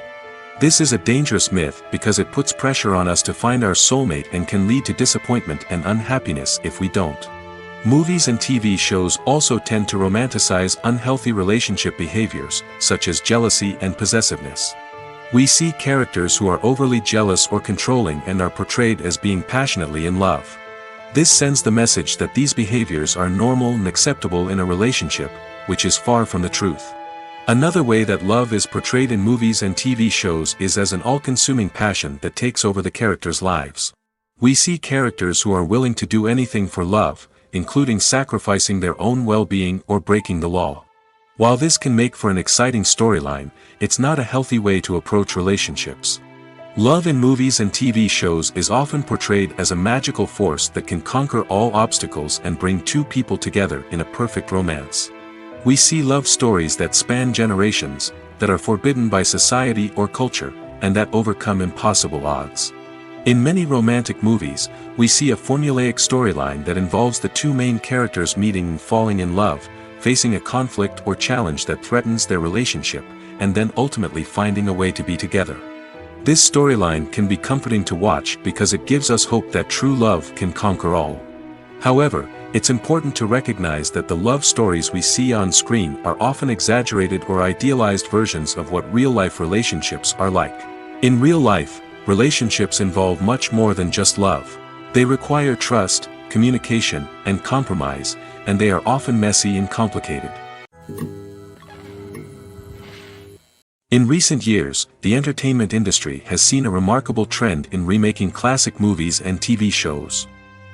This is a dangerous myth because it puts pressure on us to find our soulmate and can lead to disappointment and unhappiness if we don't. Movies and TV shows also tend to romanticize unhealthy relationship behaviors, such as jealousy and possessiveness. We see characters who are overly jealous or controlling and are portrayed as being passionately in love. This sends the message that these behaviors are normal and acceptable in a relationship, which is far from the truth. Another way that love is portrayed in movies and TV shows is as an all-consuming passion that takes over the characters' lives. We see characters who are willing to do anything for love, including sacrificing their own well-being or breaking the law. While this can make for an exciting storyline, it's not a healthy way to approach relationships. Love in movies and TV shows is often portrayed as a magical force that can conquer all obstacles and bring two people together in a perfect romance. We see love stories that span generations, that are forbidden by society or culture, and that overcome impossible odds. In many romantic movies, we see a formulaic storyline that involves the two main characters meeting and falling in love, facing a conflict or challenge that threatens their relationship, and then ultimately finding a way to be together. This storyline can be comforting to watch because it gives us hope that true love can conquer all. However, it's important to recognize that the love stories we see on screen are often exaggerated or idealized versions of what real-life relationships are like. In real life, relationships involve much more than just love. They require trust, communication, and compromise, and they are often messy and complicated. In recent years, the entertainment industry has seen a remarkable trend in remaking classic movies and TV shows.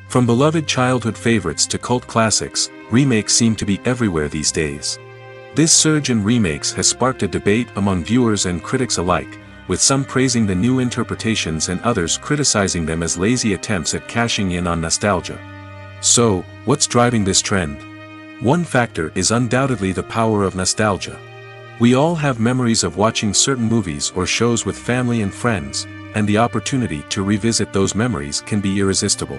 From beloved childhood favorites to cult classics, remakes seem to be everywhere these days. This surge in remakes has sparked a debate among viewers and critics alike, with some praising the new interpretations and others criticizing them as lazy attempts at cashing in on nostalgia. So, what's driving this trend? One factor is undoubtedly the power of nostalgia. We all have memories of watching certain movies or shows with family and friends, and the opportunity to revisit those memories can be irresistible.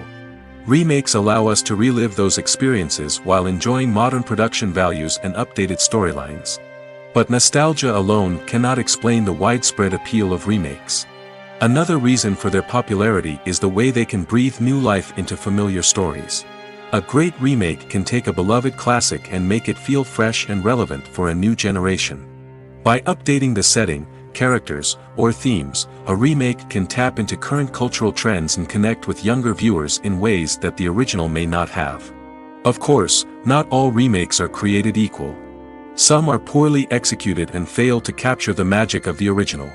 Remakes allow us to relive those experiences while enjoying modern production values and updated storylines. But nostalgia alone cannot explain the widespread appeal of remakes. Another reason for their popularity is the way they can breathe new life into familiar stories. A great remake can take a beloved classic and make it feel fresh and relevant for a new generation. By updating the setting, characters, or themes, a remake can tap into current cultural trends and connect with younger viewers in ways that the original may not have. Of course, not all remakes are created equal. Some are poorly executed and fail to capture the magic of the original.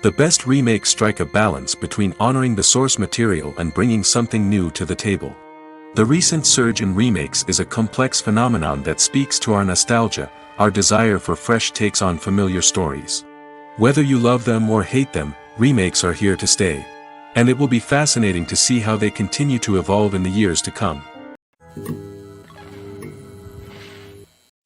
The best remakes strike a balance between honoring the source material and bringing something new to the table. The recent surge in remakes is a complex phenomenon that speaks to our nostalgia, our desire for fresh takes on familiar stories. Whether you love them or hate them, remakes are here to stay. And it will be fascinating to see how they continue to evolve in the years to come.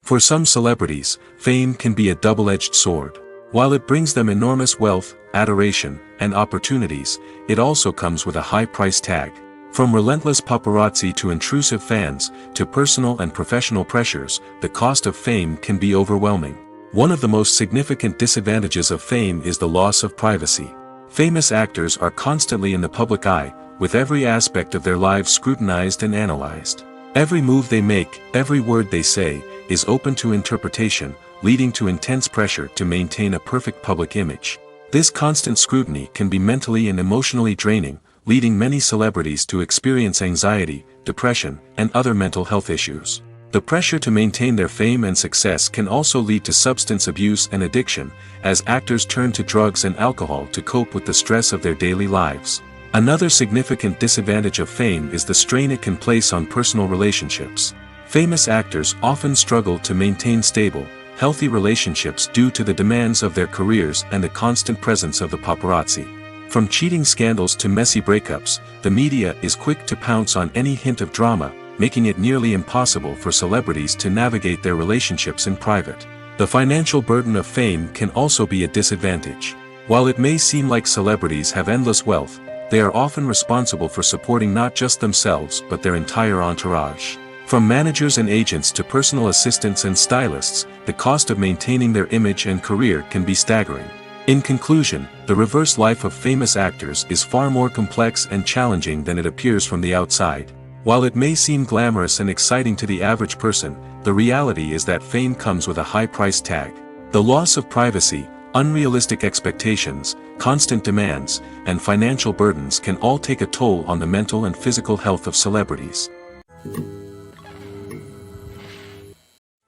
For some celebrities, fame can be a double-edged sword. While it brings them enormous wealth, adoration, and opportunities, it also comes with a high price tag. From relentless paparazzi to intrusive fans, to personal and professional pressures, the cost of fame can be overwhelming. One of the most significant disadvantages of fame is the loss of privacy. Famous actors are constantly in the public eye, with every aspect of their lives scrutinized and analyzed. Every move they make, every word they say, is open to interpretation, leading to intense pressure to maintain a perfect public image. This constant scrutiny can be mentally and emotionally draining, leading many celebrities to experience anxiety, depression, and other mental health issues. The pressure to maintain their fame and success can also lead to substance abuse and addiction, as actors turn to drugs and alcohol to cope with the stress of their daily lives. Another significant disadvantage of fame is the strain it can place on personal relationships. Famous actors often struggle to maintain stable, healthy relationships due to the demands of their careers and the constant presence of the paparazzi. From cheating scandals to messy breakups, the media is quick to pounce on any hint of drama, making it nearly impossible for celebrities to navigate their relationships in private. The financial burden of fame can also be a disadvantage. While it may seem like celebrities have endless wealth, they are often responsible for supporting not just themselves but their entire entourage. From managers and agents to personal assistants and stylists, the cost of maintaining their image and career can be staggering. In conclusion, the reverse life of famous actors is far more complex and challenging than it appears from the outside. While it may seem glamorous and exciting to the average person, the reality is that fame comes with a high price tag. The loss of privacy, unrealistic expectations, constant demands, and financial burdens can all take a toll on the mental and physical health of celebrities.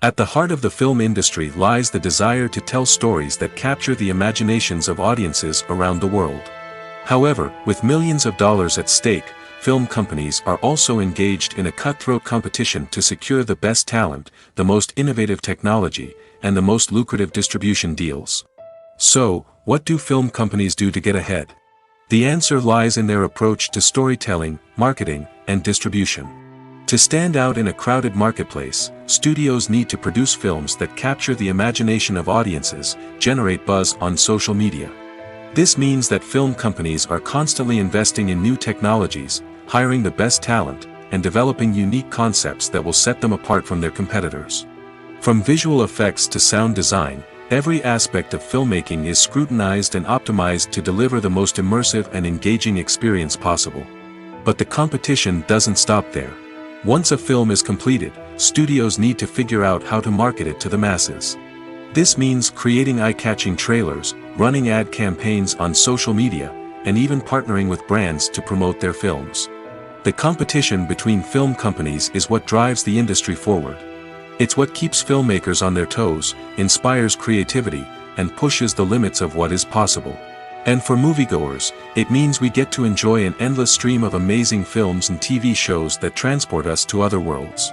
At the heart of the film industry lies the desire to tell stories that capture the imaginations of audiences around the world. However, with millions of dollars at stake, film companies are also engaged in a cutthroat competition to secure the best talent, the most innovative technology, and the most lucrative distribution deals. So, what do film companies do to get ahead? The answer lies in their approach to storytelling, marketing, and distribution. To stand out in a crowded marketplace, studios need to produce films that capture the imagination of audiences, generate buzz on social media. This means that film companies are constantly investing in new technologies, hiring the best talent, and developing unique concepts that will set them apart from their competitors. From visual effects to sound design, every aspect of filmmaking is scrutinized and optimized to deliver the most immersive and engaging experience possible. But the competition doesn't stop there. Once a film is completed, studios need to figure out how to market it to the masses. This means creating eye-catching trailers, running ad campaigns on social media, and even partnering with brands to promote their films. The competition between film companies is what drives the industry forward. It's what keeps filmmakers on their toes, inspires creativity, and pushes the limits of what is possible. And for moviegoers, it means we get to enjoy an endless stream of amazing films and TV shows that transport us to other worlds.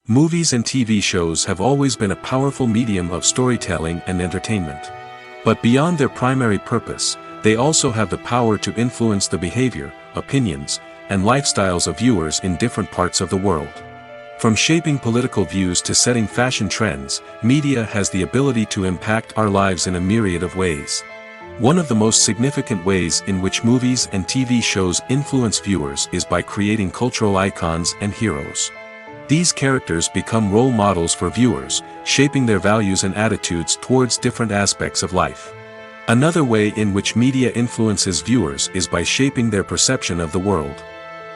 Movies and TV shows have always been a powerful medium of storytelling and entertainment. But beyond their primary purpose, they also have the power to influence the behavior, opinions, and lifestyles of viewers in different parts of the world. From shaping political views to setting fashion trends, media has the ability to impact our lives in a myriad of ways. One of the most significant ways in which movies and TV shows influence viewers is by creating cultural icons and heroes. These characters become role models for viewers, shaping their values and attitudes towards different aspects of life. Another way in which media influences viewers is by shaping their perception of the world.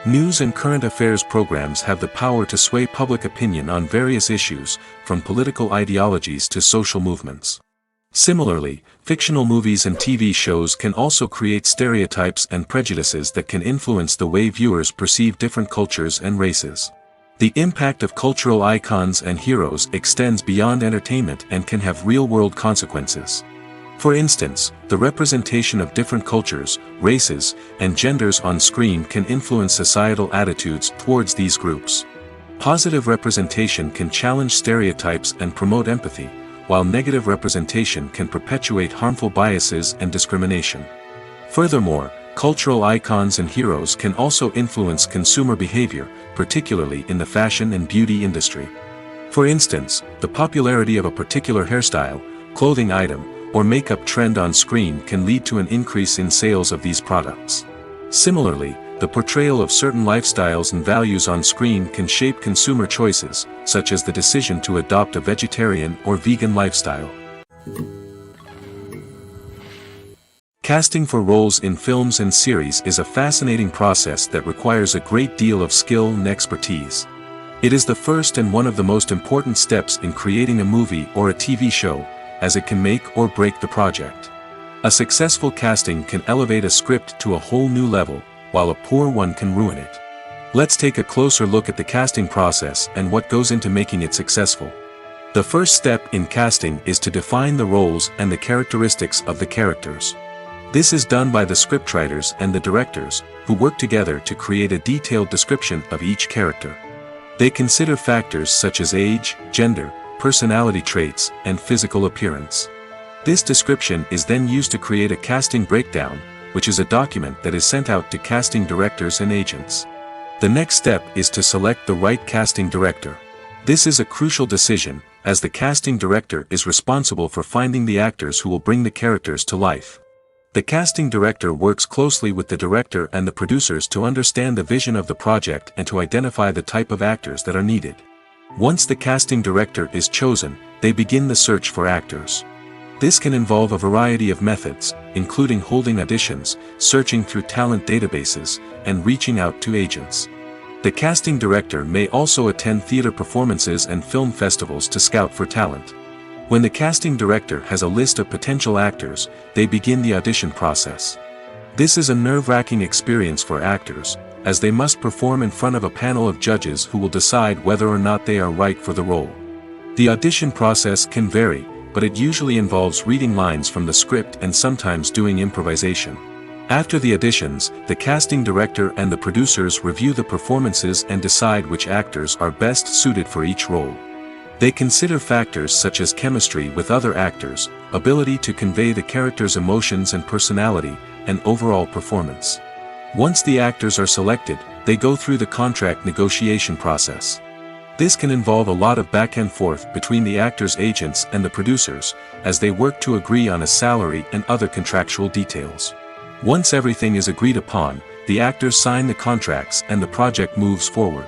News and current affairs programs have the power to sway public opinion on various issues, from political ideologies to social movements. Similarly, fictional movies and TV shows can also create stereotypes and prejudices that can influence the way viewers perceive different cultures and races. The impact of cultural icons and heroes extends beyond entertainment and can have real-world consequences. For instance, the representation of different cultures, races, and genders on screen can influence societal attitudes towards these groups. Positive representation can challenge stereotypes and promote empathy, while negative representation can perpetuate harmful biases and discrimination. Furthermore, cultural icons and heroes can also influence consumer behavior, particularly in the fashion and beauty industry. For instance, the popularity of a particular hairstyle, clothing item, or makeup trend on screen can lead to an increase in sales of these products. Similarly, the portrayal of certain lifestyles and values on screen can shape consumer choices, such as the decision to adopt a vegetarian or vegan lifestyle. Casting for roles in films and series is a fascinating process that requires a great deal of skill and expertise. It is the first and one of the most important steps in creating a movie or a TV show, as it can make or break the project. A successful casting can elevate a script to a whole new level, while a poor one can ruin it. Let's take a closer look at the casting process and what goes into making it successful. The first step in casting is to define the roles and the characteristics of the characters. This is done by the scriptwriters and the directors, who work together to create a detailed description of each character. They consider factors such as age, gender, personality traits, and physical appearance. This description is then used to create a casting breakdown, which is a document that is sent out to casting directors and agents. The next step is to select the right casting director. This is a crucial decision, as the casting director is responsible for finding the actors who will bring the characters to life. The casting director works closely with the director and the producers to understand the vision of the project and to identify the type of actors that are needed. Once the casting director is chosen, they begin the search for actors. This can involve a variety of methods, including holding auditions, searching through talent databases, and reaching out to agents. The casting director may also attend theater performances and film festivals to scout for talent. When the casting director has a list of potential actors, they begin the audition process. This is a nerve-wracking experience for actors, as they must perform in front of a panel of judges who will decide whether or not they are right for the role. The audition process can vary, but it usually involves reading lines from the script and sometimes doing improvisation. After the auditions, the casting director and the producers review the performances and decide which actors are best suited for each role. They consider factors such as chemistry with other actors, ability to convey the character's emotions and personality, and overall performance. Once the actors are selected, they go through the contract negotiation process. This can involve a lot of back and forth between the actors' agents and the producers, as they work to agree on a salary and other contractual details. Once everything is agreed upon, the actors sign the contracts and the project moves forward.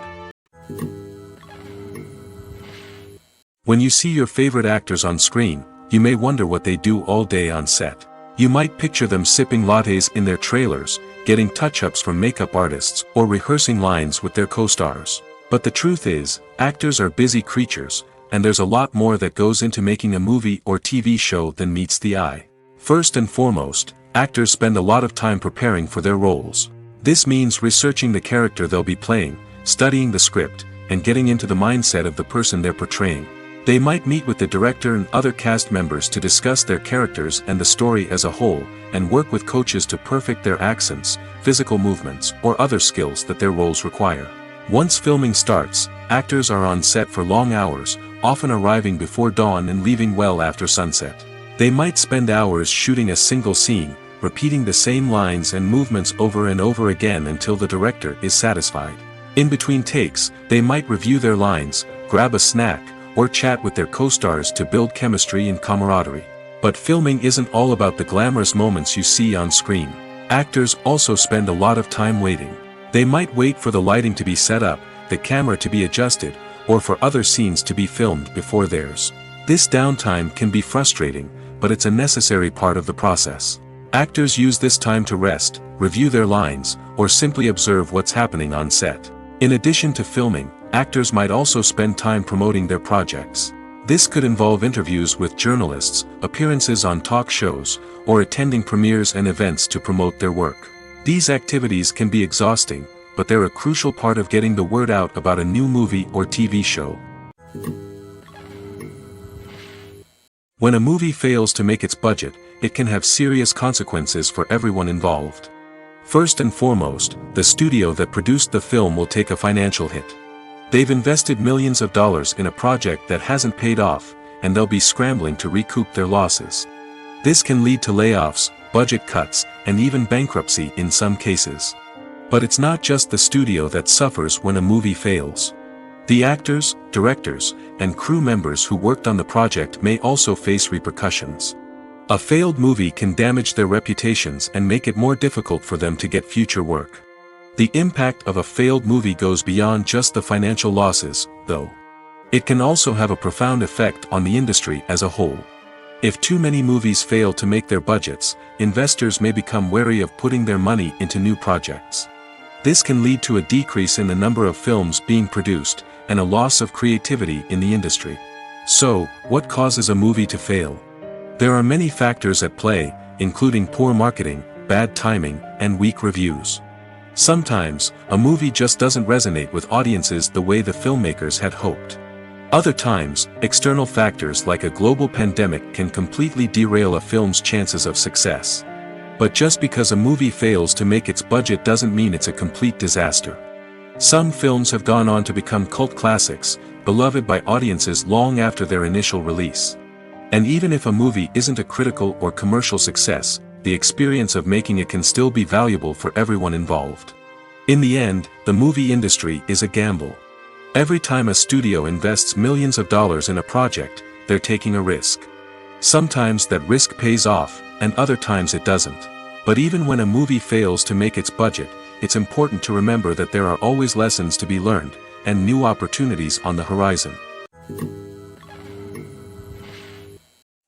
When you see your favorite actors on screen, you may wonder what they do all day on set. You might picture them sipping lattes in their trailers, getting touch-ups from makeup artists, or rehearsing lines with their co-stars. But the truth is, actors are busy creatures, and there's a lot more that goes into making a movie or TV show than meets the eye. First and foremost, actors spend a lot of time preparing for their roles. This means researching the character they'll be playing, studying the script, and getting into the mindset of the person they're portraying. They might meet with the director and other cast members to discuss their characters and the story as a whole, and work with coaches to perfect their accents, physical movements, or other skills that their roles require. Once filming starts, actors are on set for long hours, often arriving before dawn and leaving well after sunset. They might spend hours shooting a single scene, repeating the same lines and movements over and over again until the director is satisfied. In between takes, they might review their lines, grab a snack, or chat with their co-stars to build chemistry and camaraderie. But filming isn't all about the glamorous moments you see on screen. Actors also spend a lot of time waiting. They might wait for the lighting to be set up, the camera to be adjusted, or for other scenes to be filmed before theirs. This downtime can be frustrating, but it's a necessary part of the process. Actors use this time to rest, review their lines, or simply observe what's happening on set. In addition to filming, actors might also spend time promoting their projects. This could involve interviews with journalists, appearances on talk shows, or attending premieres and events to promote their work. These activities can be exhausting, but they're a crucial part of getting the word out about a new movie or TV show. When a movie fails to make its budget, it can have serious consequences for everyone involved. First and foremost, the studio that produced the film will take a financial hit. They've invested millions of dollars in a project that hasn't paid off, and they'll be scrambling to recoup their losses. This can lead to layoffs, budget cuts, and even bankruptcy in some cases. But it's not just the studio that suffers when a movie fails. The actors, directors, and crew members who worked on the project may also face repercussions. A failed movie can damage their reputations and make it more difficult for them to get future work. The impact of a failed movie goes beyond just the financial losses, though. It can also have a profound effect on the industry as a whole. If too many movies fail to make their budgets, investors may become wary of putting their money into new projects. This can lead to a decrease in the number of films being produced, and a loss of creativity in the industry. So, what causes a movie to fail? There are many factors at play, including poor marketing, bad timing, and weak reviews. Sometimes, a movie just doesn't resonate with audiences the way the filmmakers had hoped. Other times, external factors like a global pandemic can completely derail a film's chances of success. But just because a movie fails to make its budget doesn't mean it's a complete disaster. Some films have gone on to become cult classics, beloved by audiences long after their initial release. And even if a movie isn't a critical or commercial success, the experience of making it can still be valuable for everyone involved. In the end, the movie industry is a gamble. Every time a studio invests millions of dollars in a project, they're taking a risk. Sometimes that risk pays off, and other times it doesn't. But even when a movie fails to make its budget, it's important to remember that there are always lessons to be learned, and new opportunities on the horizon.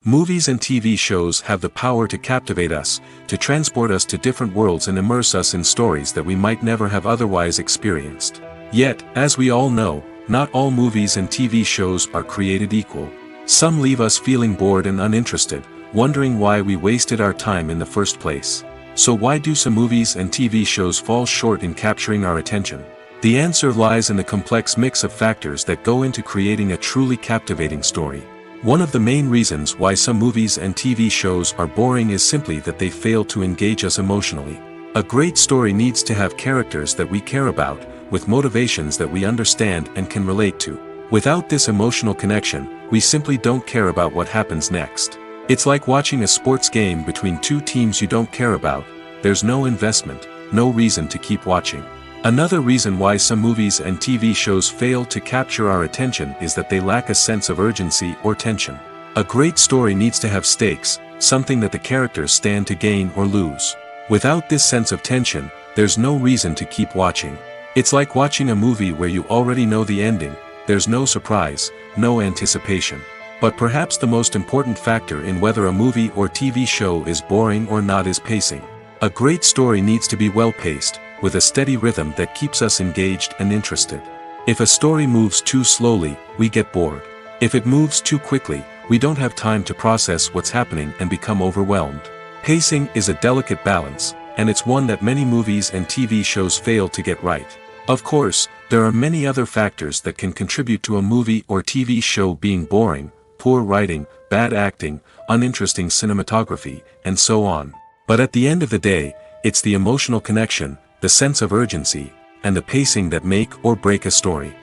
Movies and TV shows have the power to captivate us, to transport us to different worlds and immerse us in stories that we might never have otherwise experienced. Yet, as we all know, not all movies and TV shows are created equal. Some leave us feeling bored and uninterested, wondering why we wasted our time in the first place. So why do some movies and TV shows fall short in capturing our attention? The answer lies in the complex mix of factors that go into creating a truly captivating story. One of the main reasons why some movies and TV shows are boring is simply that they fail to engage us emotionally. A great story needs to have characters that we care about, with motivations that we understand and can relate to. Without this emotional connection, we simply don't care about what happens next. It's like watching a sports game between two teams you don't care about. There's no investment, no reason to keep watching. Another reason why some movies and TV shows fail to capture our attention is that they lack a sense of urgency or tension. A great story needs to have stakes, something that the characters stand to gain or lose. Without this sense of tension, there's no reason to keep watching. It's like watching a movie where you already know the ending. There's no surprise, no anticipation. But perhaps the most important factor in whether a movie or TV show is boring or not is pacing. A great story needs to be well-paced, with a steady rhythm that keeps us engaged and interested. If a story moves too slowly, we get bored. If it moves too quickly, we don't have time to process what's happening and become overwhelmed. Pacing is a delicate balance, and it's one that many movies and TV shows fail to get right. Of course, there are many other factors that can contribute to a movie or TV show being boring: poor writing, bad acting, uninteresting cinematography, and so on. But at the end of the day, it's the emotional connection, the sense of urgency, and the pacing that make or break a story.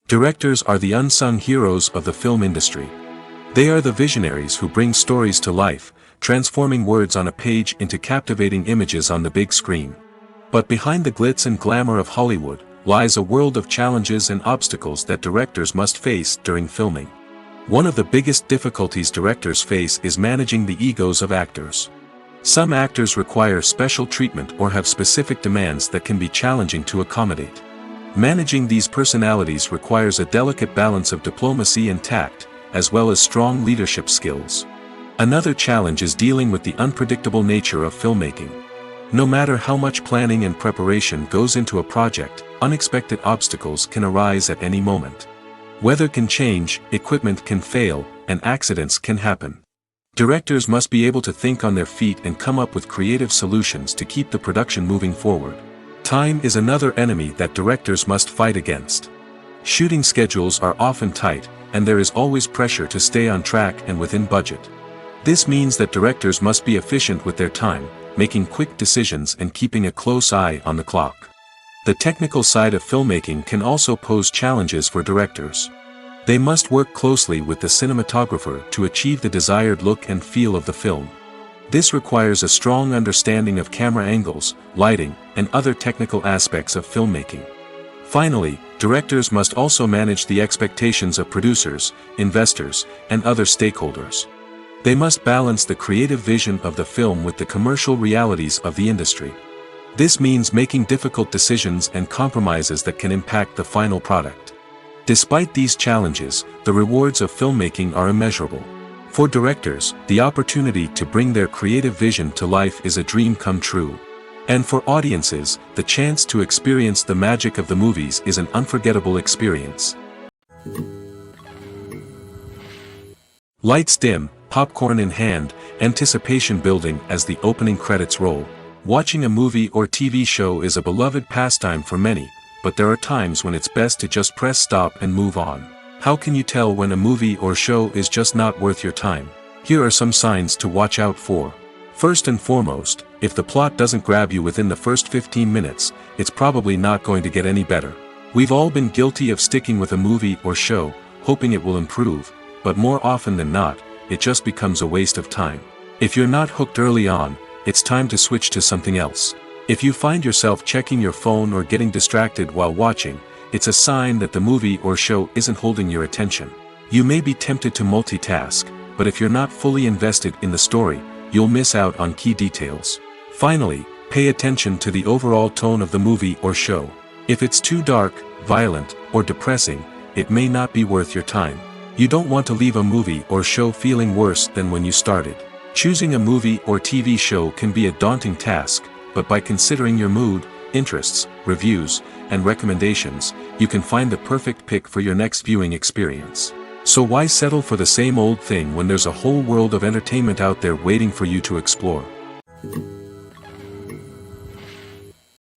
Directors are the unsung heroes of the film industry. They are the visionaries who bring stories to life, transforming words on a page into captivating images on the big screen. But behind the glitz and glamour of Hollywood lies a world of challenges and obstacles that directors must face during filming. One of the biggest difficulties directors face is managing the egos of actors. Some actors require special treatment or have specific demands that can be challenging to accommodate. Managing these personalities requires a delicate balance of diplomacy and tact, as well as strong leadership skills. Another challenge is dealing with the unpredictable nature of filmmaking. No matter how much planning and preparation goes into a project, unexpected obstacles can arise at any moment. Weather can change, equipment can fail, and accidents can happen. Directors must be able to think on their feet and come up with creative solutions to keep the production moving forward. Time is another enemy that directors must fight against. Shooting schedules are often tight, and there is always pressure to stay on track and within budget. This means that directors must be efficient with their time, making quick decisions and keeping a close eye on the clock. The technical side of filmmaking can also pose challenges for directors. They must work closely with the cinematographer to achieve the desired look and feel of the film. This requires a strong understanding of camera angles, lighting, and other technical aspects of filmmaking. Finally, directors must also manage the expectations of producers, investors, and other stakeholders. They must balance the creative vision of the film with the commercial realities of the industry. This means making difficult decisions and compromises that can impact the final product. Despite these challenges, the rewards of filmmaking are immeasurable. For directors, the opportunity to bring their creative vision to life is a dream come true. And for audiences, the chance to experience the magic of the movies is an unforgettable experience. Lights dim, popcorn in hand, anticipation building as the opening credits roll. Watching a movie or TV show is a beloved pastime for many, but there are times when it's best to just press stop and move on. How can you tell when a movie or show is just not worth your time? Here are some signs to watch out for. First and foremost, if the plot doesn't grab you within the first 15 minutes, it's probably not going to get any better. We've all been guilty of sticking with a movie or show, hoping it will improve, but more often than not, it just becomes a waste of time. If you're not hooked early on, it's time to switch to something else. If you find yourself checking your phone or getting distracted while watching, it's a sign that the movie or show isn't holding your attention. You may be tempted to multitask, but if you're not fully invested in the story, you'll miss out on key details. Finally, pay attention to the overall tone of the movie or show. If it's too dark, violent, or depressing, it may not be worth your time. You don't want to leave a movie or show feeling worse than when you started. Choosing a movie or TV show can be a daunting task, but by considering your mood, interests, reviews, and recommendations, you can find the perfect pick for your next viewing experience. So why settle for the same old thing when there's a whole world of entertainment out there waiting for you to explore?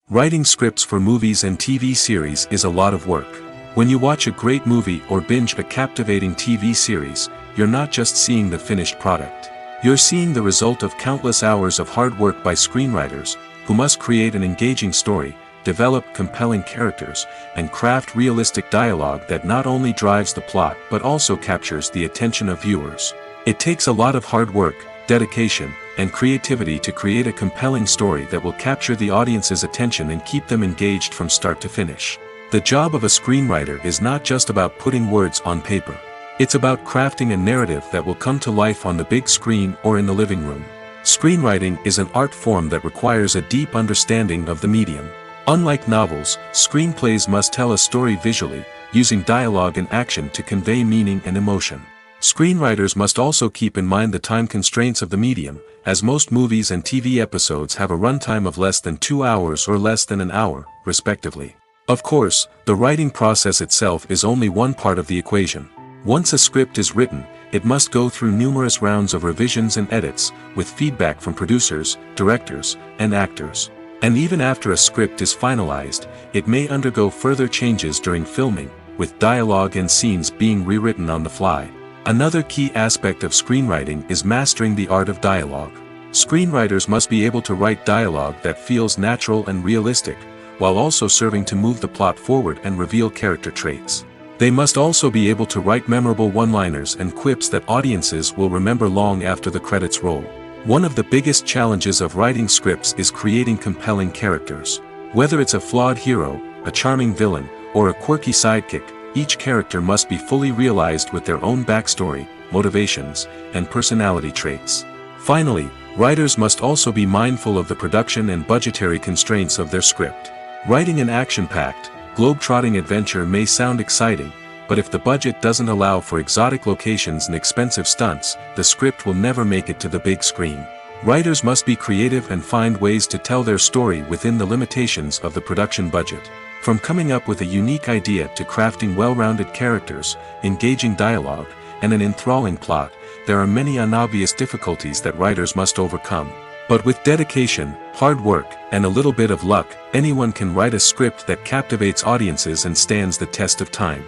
Writing scripts for movies and TV series is a lot of work. When you watch a great movie or binge a captivating TV series, you're not just seeing the finished product. You're seeing the result of countless hours of hard work by screenwriters, who must create an engaging story, develop compelling characters, and craft realistic dialogue that not only drives the plot but also captures the attention of viewers. It takes a lot of hard work, dedication, and creativity to create a compelling story that will capture the audience's attention and keep them engaged from start to finish. The job of a screenwriter is not just about putting words on paper. It's about crafting a narrative that will come to life on the big screen or in the living room. Screenwriting is an art form that requires a deep understanding of the medium. Unlike novels, screenplays must tell a story visually, using dialogue and action to convey meaning and emotion. Screenwriters must also keep in mind the time constraints of the medium, as most movies and TV episodes have a runtime of less than 2 hours or less than an hour, respectively. Of course, the writing process itself is only one part of the equation. Once a script is written, it must go through numerous rounds of revisions and edits, with feedback from producers, directors, and actors. And even after a script is finalized, it may undergo further changes during filming, with dialogue and scenes being rewritten on the fly. Another key aspect of screenwriting is mastering the art of dialogue. Screenwriters must be able to write dialogue that feels natural and realistic, while also serving to move the plot forward and reveal character traits. They must also be able to write memorable one-liners and quips that audiences will remember long after the credits roll. One of the biggest challenges of writing scripts is creating compelling characters. Whether it's a flawed hero, a charming villain, or a quirky sidekick, each character must be fully realized with their own backstory, motivations, and personality traits. Finally, writers must also be mindful of the production and budgetary constraints of their script. Writing an action-packed, globe-trotting adventure may sound exciting, but if the budget doesn't allow for exotic locations and expensive stunts, the script will never make it to the big screen. Writers must be creative and find ways to tell their story within the limitations of the production budget. From coming up with a unique idea to crafting well-rounded characters, engaging dialogue, and an enthralling plot, there are many unobvious difficulties that writers must overcome. But with dedication, hard work, and a little bit of luck, anyone can write a script that captivates audiences and stands the test of time.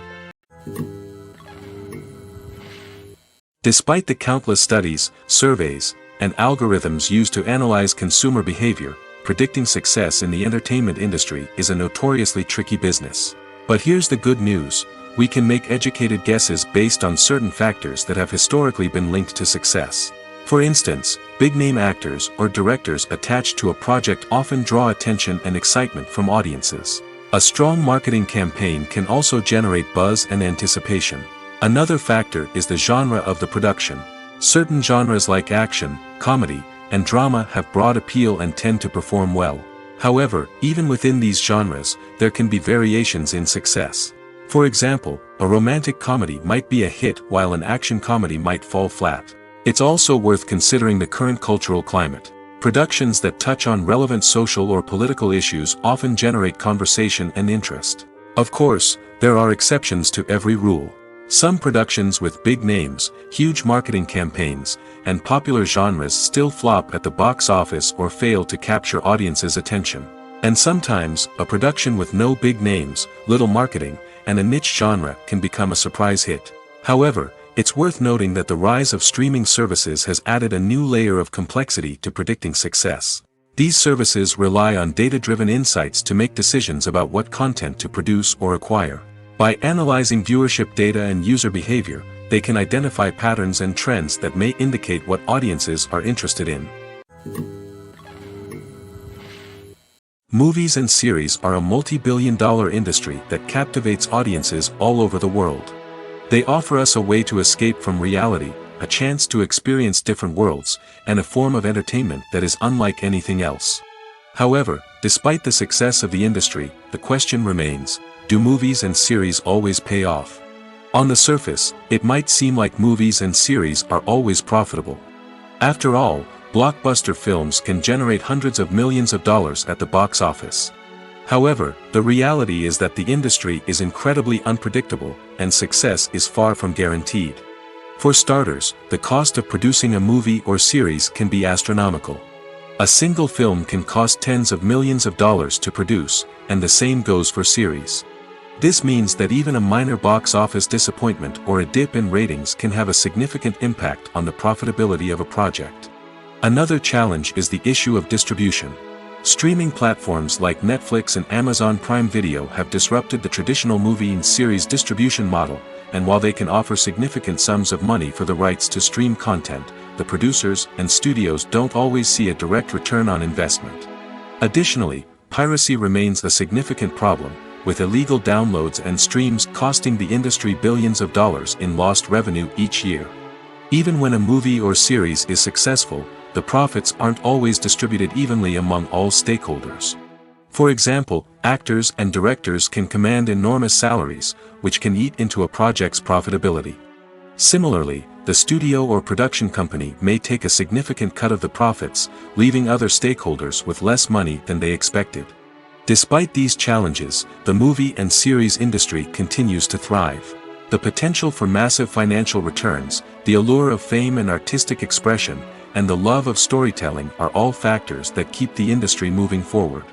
Despite the countless studies, surveys, and algorithms used to analyze consumer behavior, predicting success in the entertainment industry is a notoriously tricky business. But here's the good news: we can make educated guesses based on certain factors that have historically been linked to success. For instance, big-name actors or directors attached to a project often draw attention and excitement from audiences. A strong marketing campaign can also generate buzz and anticipation. Another factor is the genre of the production. Certain genres like action, comedy, and drama have broad appeal and tend to perform well. However, even within these genres, there can be variations in success. For example, a romantic comedy might be a hit while an action comedy might fall flat. It's also worth considering the current cultural climate. Productions that touch on relevant social or political issues often generate conversation and interest. Of course, there are exceptions to every rule. Some productions with big names, huge marketing campaigns, and popular genres still flop at the box office or fail to capture audiences' attention. And sometimes, a production with no big names, little marketing, and a niche genre can become a surprise hit. However, it's worth noting that the rise of streaming services has added a new layer of complexity to predicting success. These services rely on data-driven insights to make decisions about what content to produce or acquire. By analyzing viewership data and user behavior, they can identify patterns and trends that may indicate what audiences are interested in. Movies and series are a multi-billion-dollar industry that captivates audiences all over the world. They offer us a way to escape from reality, a chance to experience different worlds, and a form of entertainment that is unlike anything else. However, despite the success of the industry, the question remains: do movies and series always pay off? On the surface, it might seem like movies and series are always profitable. After all, blockbuster films can generate hundreds of millions of dollars at the box office. However, the reality is that the industry is incredibly unpredictable, and success is far from guaranteed. For starters, the cost of producing a movie or series can be astronomical. A single film can cost tens of millions of dollars to produce, and the same goes for series. This means that even a minor box office disappointment or a dip in ratings can have a significant impact on the profitability of a project. Another challenge is the issue of distribution. Streaming platforms like Netflix and Amazon Prime Video have disrupted the traditional movie and series distribution model, and while they can offer significant sums of money for the rights to stream content, the producers and studios don't always see a direct return on investment. Additionally, piracy remains a significant problem, with illegal downloads and streams costing the industry billions of dollars in lost revenue each year. Even when a movie or series is successful, the profits aren't always distributed evenly among all stakeholders. For example, actors and directors can command enormous salaries, which can eat into a project's profitability. Similarly, the studio or production company may take a significant cut of the profits, leaving other stakeholders with less money than they expected. Despite these challenges, the movie and series industry continues to thrive. The potential for massive financial returns, the allure of fame and artistic expression, and the love of storytelling are all factors that keep the industry moving forward.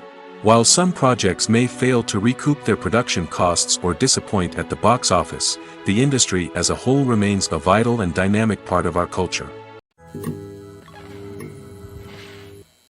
While some projects may fail to recoup their production costs or disappoint at the box office, the industry as a whole remains a vital and dynamic part of our culture.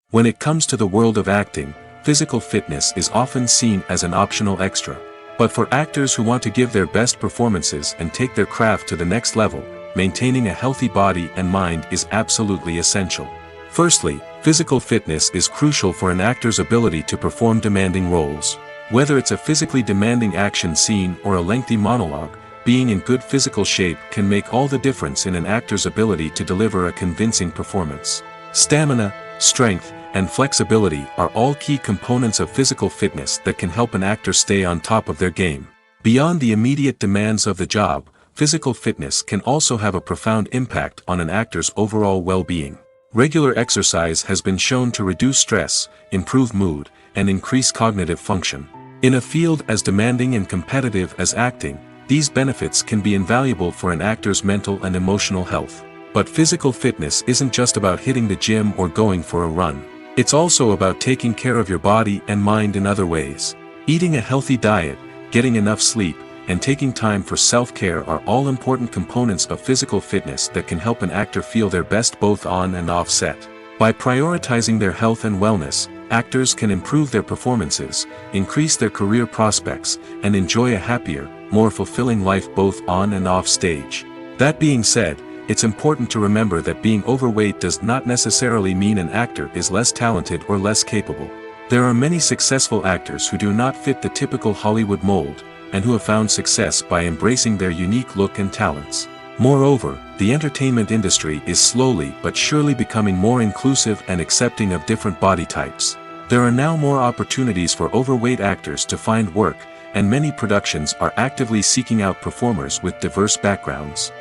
When it comes to the world of acting, physical fitness is often seen as an optional extra. But for actors who want to give their best performances and take their craft to the next level, maintaining a healthy body and mind is absolutely essential. Firstly, physical fitness is crucial for an actor's ability to perform demanding roles. Whether it's a physically demanding action scene or a lengthy monologue, being in good physical shape can make all the difference in an actor's ability to deliver a convincing performance. Stamina, strength, and flexibility are all key components of physical fitness that can help an actor stay on top of their game. Beyond the immediate demands of the job, physical fitness can also have a profound impact on an actor's overall well-being. Regular exercise has been shown to reduce stress, improve mood, and increase cognitive function. In a field as demanding and competitive as acting, these benefits can be invaluable for an actor's mental and emotional health. But physical fitness isn't just about hitting the gym or going for a run. It's also about taking care of your body and mind in other ways. Eating a healthy diet, getting enough sleep, and taking time for self-care are all important components of physical fitness that can help an actor feel their best both on and off set. By prioritizing their health and wellness, actors can improve their performances, increase their career prospects, and enjoy a happier, more fulfilling life both on and off stage. That being said, it's important to remember that being overweight does not necessarily mean an actor is less talented or less capable. There are many successful actors who do not fit the typical Hollywood mold, and who have found success by embracing their unique look and talents. Moreover, the entertainment industry is slowly but surely becoming more inclusive and accepting of different body types. There are now more opportunities for overweight actors to find work, and many productions are actively seeking out performers with diverse backgrounds.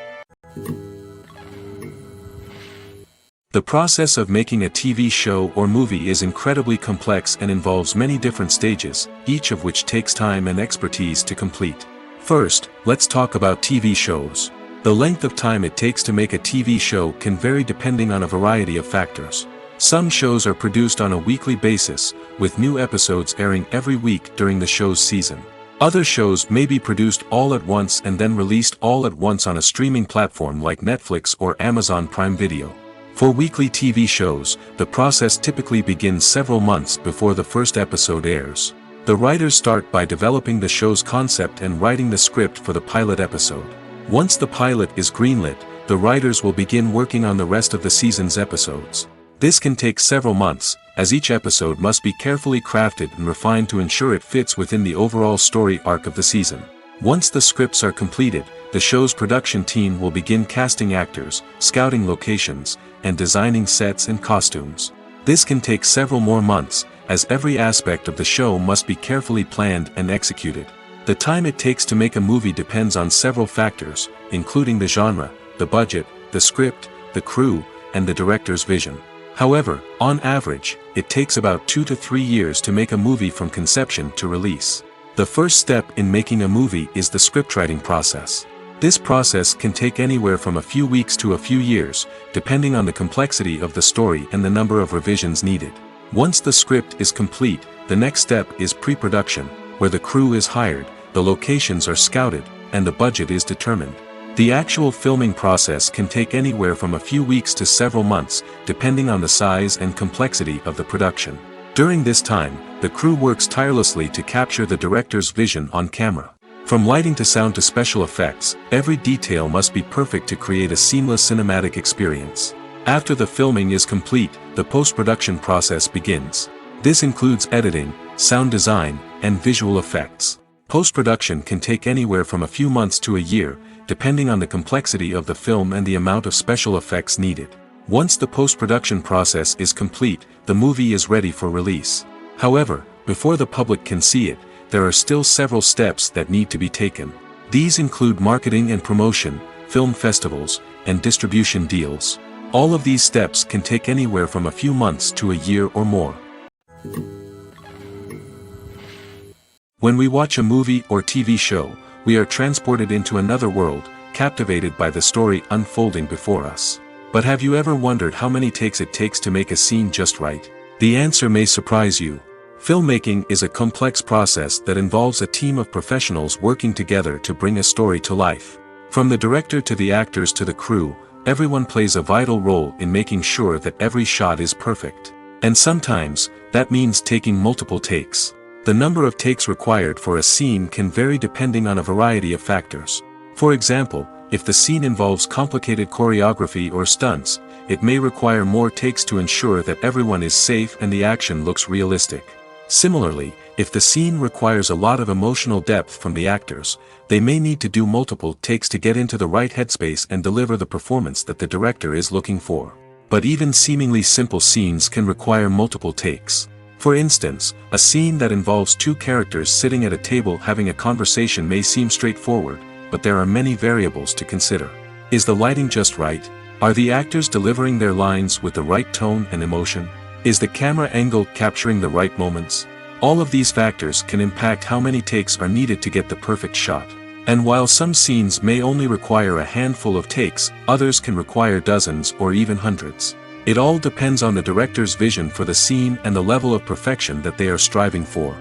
The process of making a TV show or movie is incredibly complex and involves many different stages, each of which takes time and expertise to complete. First, let's talk about TV shows. The length of time it takes to make a TV show can vary depending on a variety of factors. Some shows are produced on a weekly basis, with new episodes airing every week during the show's season. Other shows may be produced all at once and then released all at once on a streaming platform like Netflix or Amazon Prime Video. For weekly TV shows, the process typically begins several months before the first episode airs. The writers start by developing the show's concept and writing the script for the pilot episode. Once the pilot is greenlit, the writers will begin working on the rest of the season's episodes. This can take several months, as each episode must be carefully crafted and refined to ensure it fits within the overall story arc of the season. Once the scripts are completed, the show's production team will begin casting actors, scouting locations, and designing sets and costumes. This can take several more months, as every aspect of the show must be carefully planned and executed. The time it takes to make a movie depends on several factors, including the genre, the budget, the script, the crew, and the director's vision. However, on average, it takes about 2 to 3 years to make a movie from conception to release. The first step in making a movie is the scriptwriting process. This process can take anywhere from a few weeks to a few years, depending on the complexity of the story and the number of revisions needed. Once the script is complete, the next step is pre-production, where the crew is hired, the locations are scouted, and the budget is determined. The actual filming process can take anywhere from a few weeks to several months, depending on the size and complexity of the production. During this time, the crew works tirelessly to capture the director's vision on camera. From lighting to sound to special effects, every detail must be perfect to create a seamless cinematic experience. After the filming is complete, the post-production process begins. This includes editing, sound design, and visual effects. Post-production can take anywhere from a few months to a year, depending on the complexity of the film and the amount of special effects needed. Once the post-production process is complete, the movie is ready for release. However, before the public can see it, there are still several steps that need to be taken. These include marketing and promotion, film festivals, and distribution deals. All of these steps can take anywhere from a few months to a year or more. When we watch a movie or TV show, we are transported into another world, captivated by the story unfolding before us. But have you ever wondered how many takes it takes to make a scene just right? The answer may surprise you. Filmmaking is a complex process that involves a team of professionals working together to bring a story to life. From the director to the actors to the crew, everyone plays a vital role in making sure that every shot is perfect. And sometimes, that means taking multiple takes. The number of takes required for a scene can vary depending on a variety of factors. For example, if the scene involves complicated choreography or stunts, it may require more takes to ensure that everyone is safe and the action looks realistic. Similarly, if the scene requires a lot of emotional depth from the actors, they may need to do multiple takes to get into the right headspace and deliver the performance that the director is looking for. But even seemingly simple scenes can require multiple takes. For instance, a scene that involves two characters sitting at a table having a conversation may seem straightforward, but there are many variables to consider. Is the lighting just right? Are the actors delivering their lines with the right tone and emotion? Is the camera angle capturing the right moments? All of these factors can impact how many takes are needed to get the perfect shot. And while some scenes may only require a handful of takes, others can require dozens or even hundreds. It all depends on the director's vision for the scene and the level of perfection that they are striving for.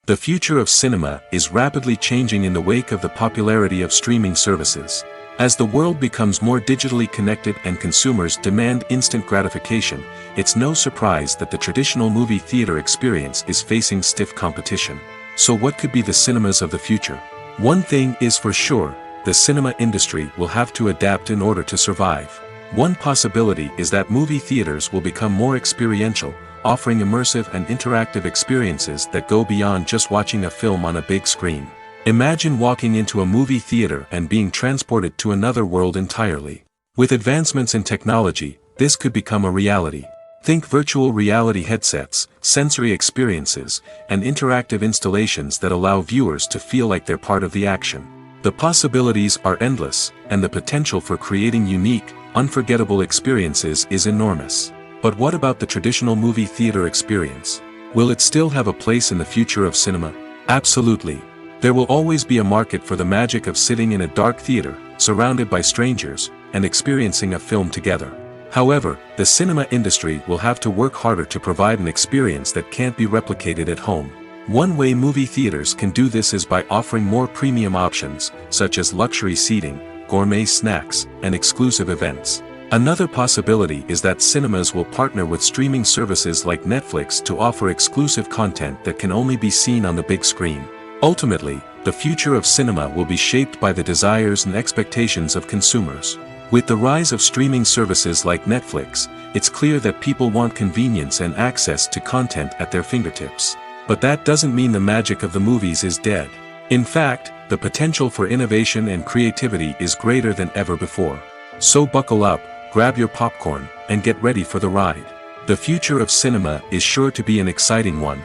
The future of cinema is rapidly changing in the wake of the popularity of streaming services. As the world becomes more digitally connected and consumers demand instant gratification, it's no surprise that the traditional movie theater experience is facing stiff competition. So what could be the cinemas of the future? One thing is for sure, the cinema industry will have to adapt in order to survive. One possibility is that movie theaters will become more experiential, offering immersive and interactive experiences that go beyond just watching a film on a big screen. Imagine walking into a movie theater and being transported to another world entirely. With advancements in technology, this could become a reality. Think virtual reality headsets, sensory experiences, and interactive installations that allow viewers to feel like they're part of the action. The possibilities are endless, and the potential for creating unique, unforgettable experiences is enormous. But what about the traditional movie theater experience? Will it still have a place in the future of cinema? Absolutely. There will always be a market for the magic of sitting in a dark theater, surrounded by strangers, and experiencing a film together. However, the cinema industry will have to work harder to provide an experience that can't be replicated at home. One way movie theaters can do this is by offering more premium options, such as luxury seating, gourmet snacks, and exclusive events. Another possibility is that cinemas will partner with streaming services like Netflix to offer exclusive content that can only be seen on the big screen. Ultimately, the future of cinema will be shaped by the desires and expectations of consumers. With the rise of streaming services like Netflix, it's clear that people want convenience and access to content at their fingertips. But that doesn't mean the magic of the movies is dead. In fact, the potential for innovation and creativity is greater than ever before. So buckle up, grab your popcorn, and get ready for the ride. The future of cinema is sure to be an exciting one.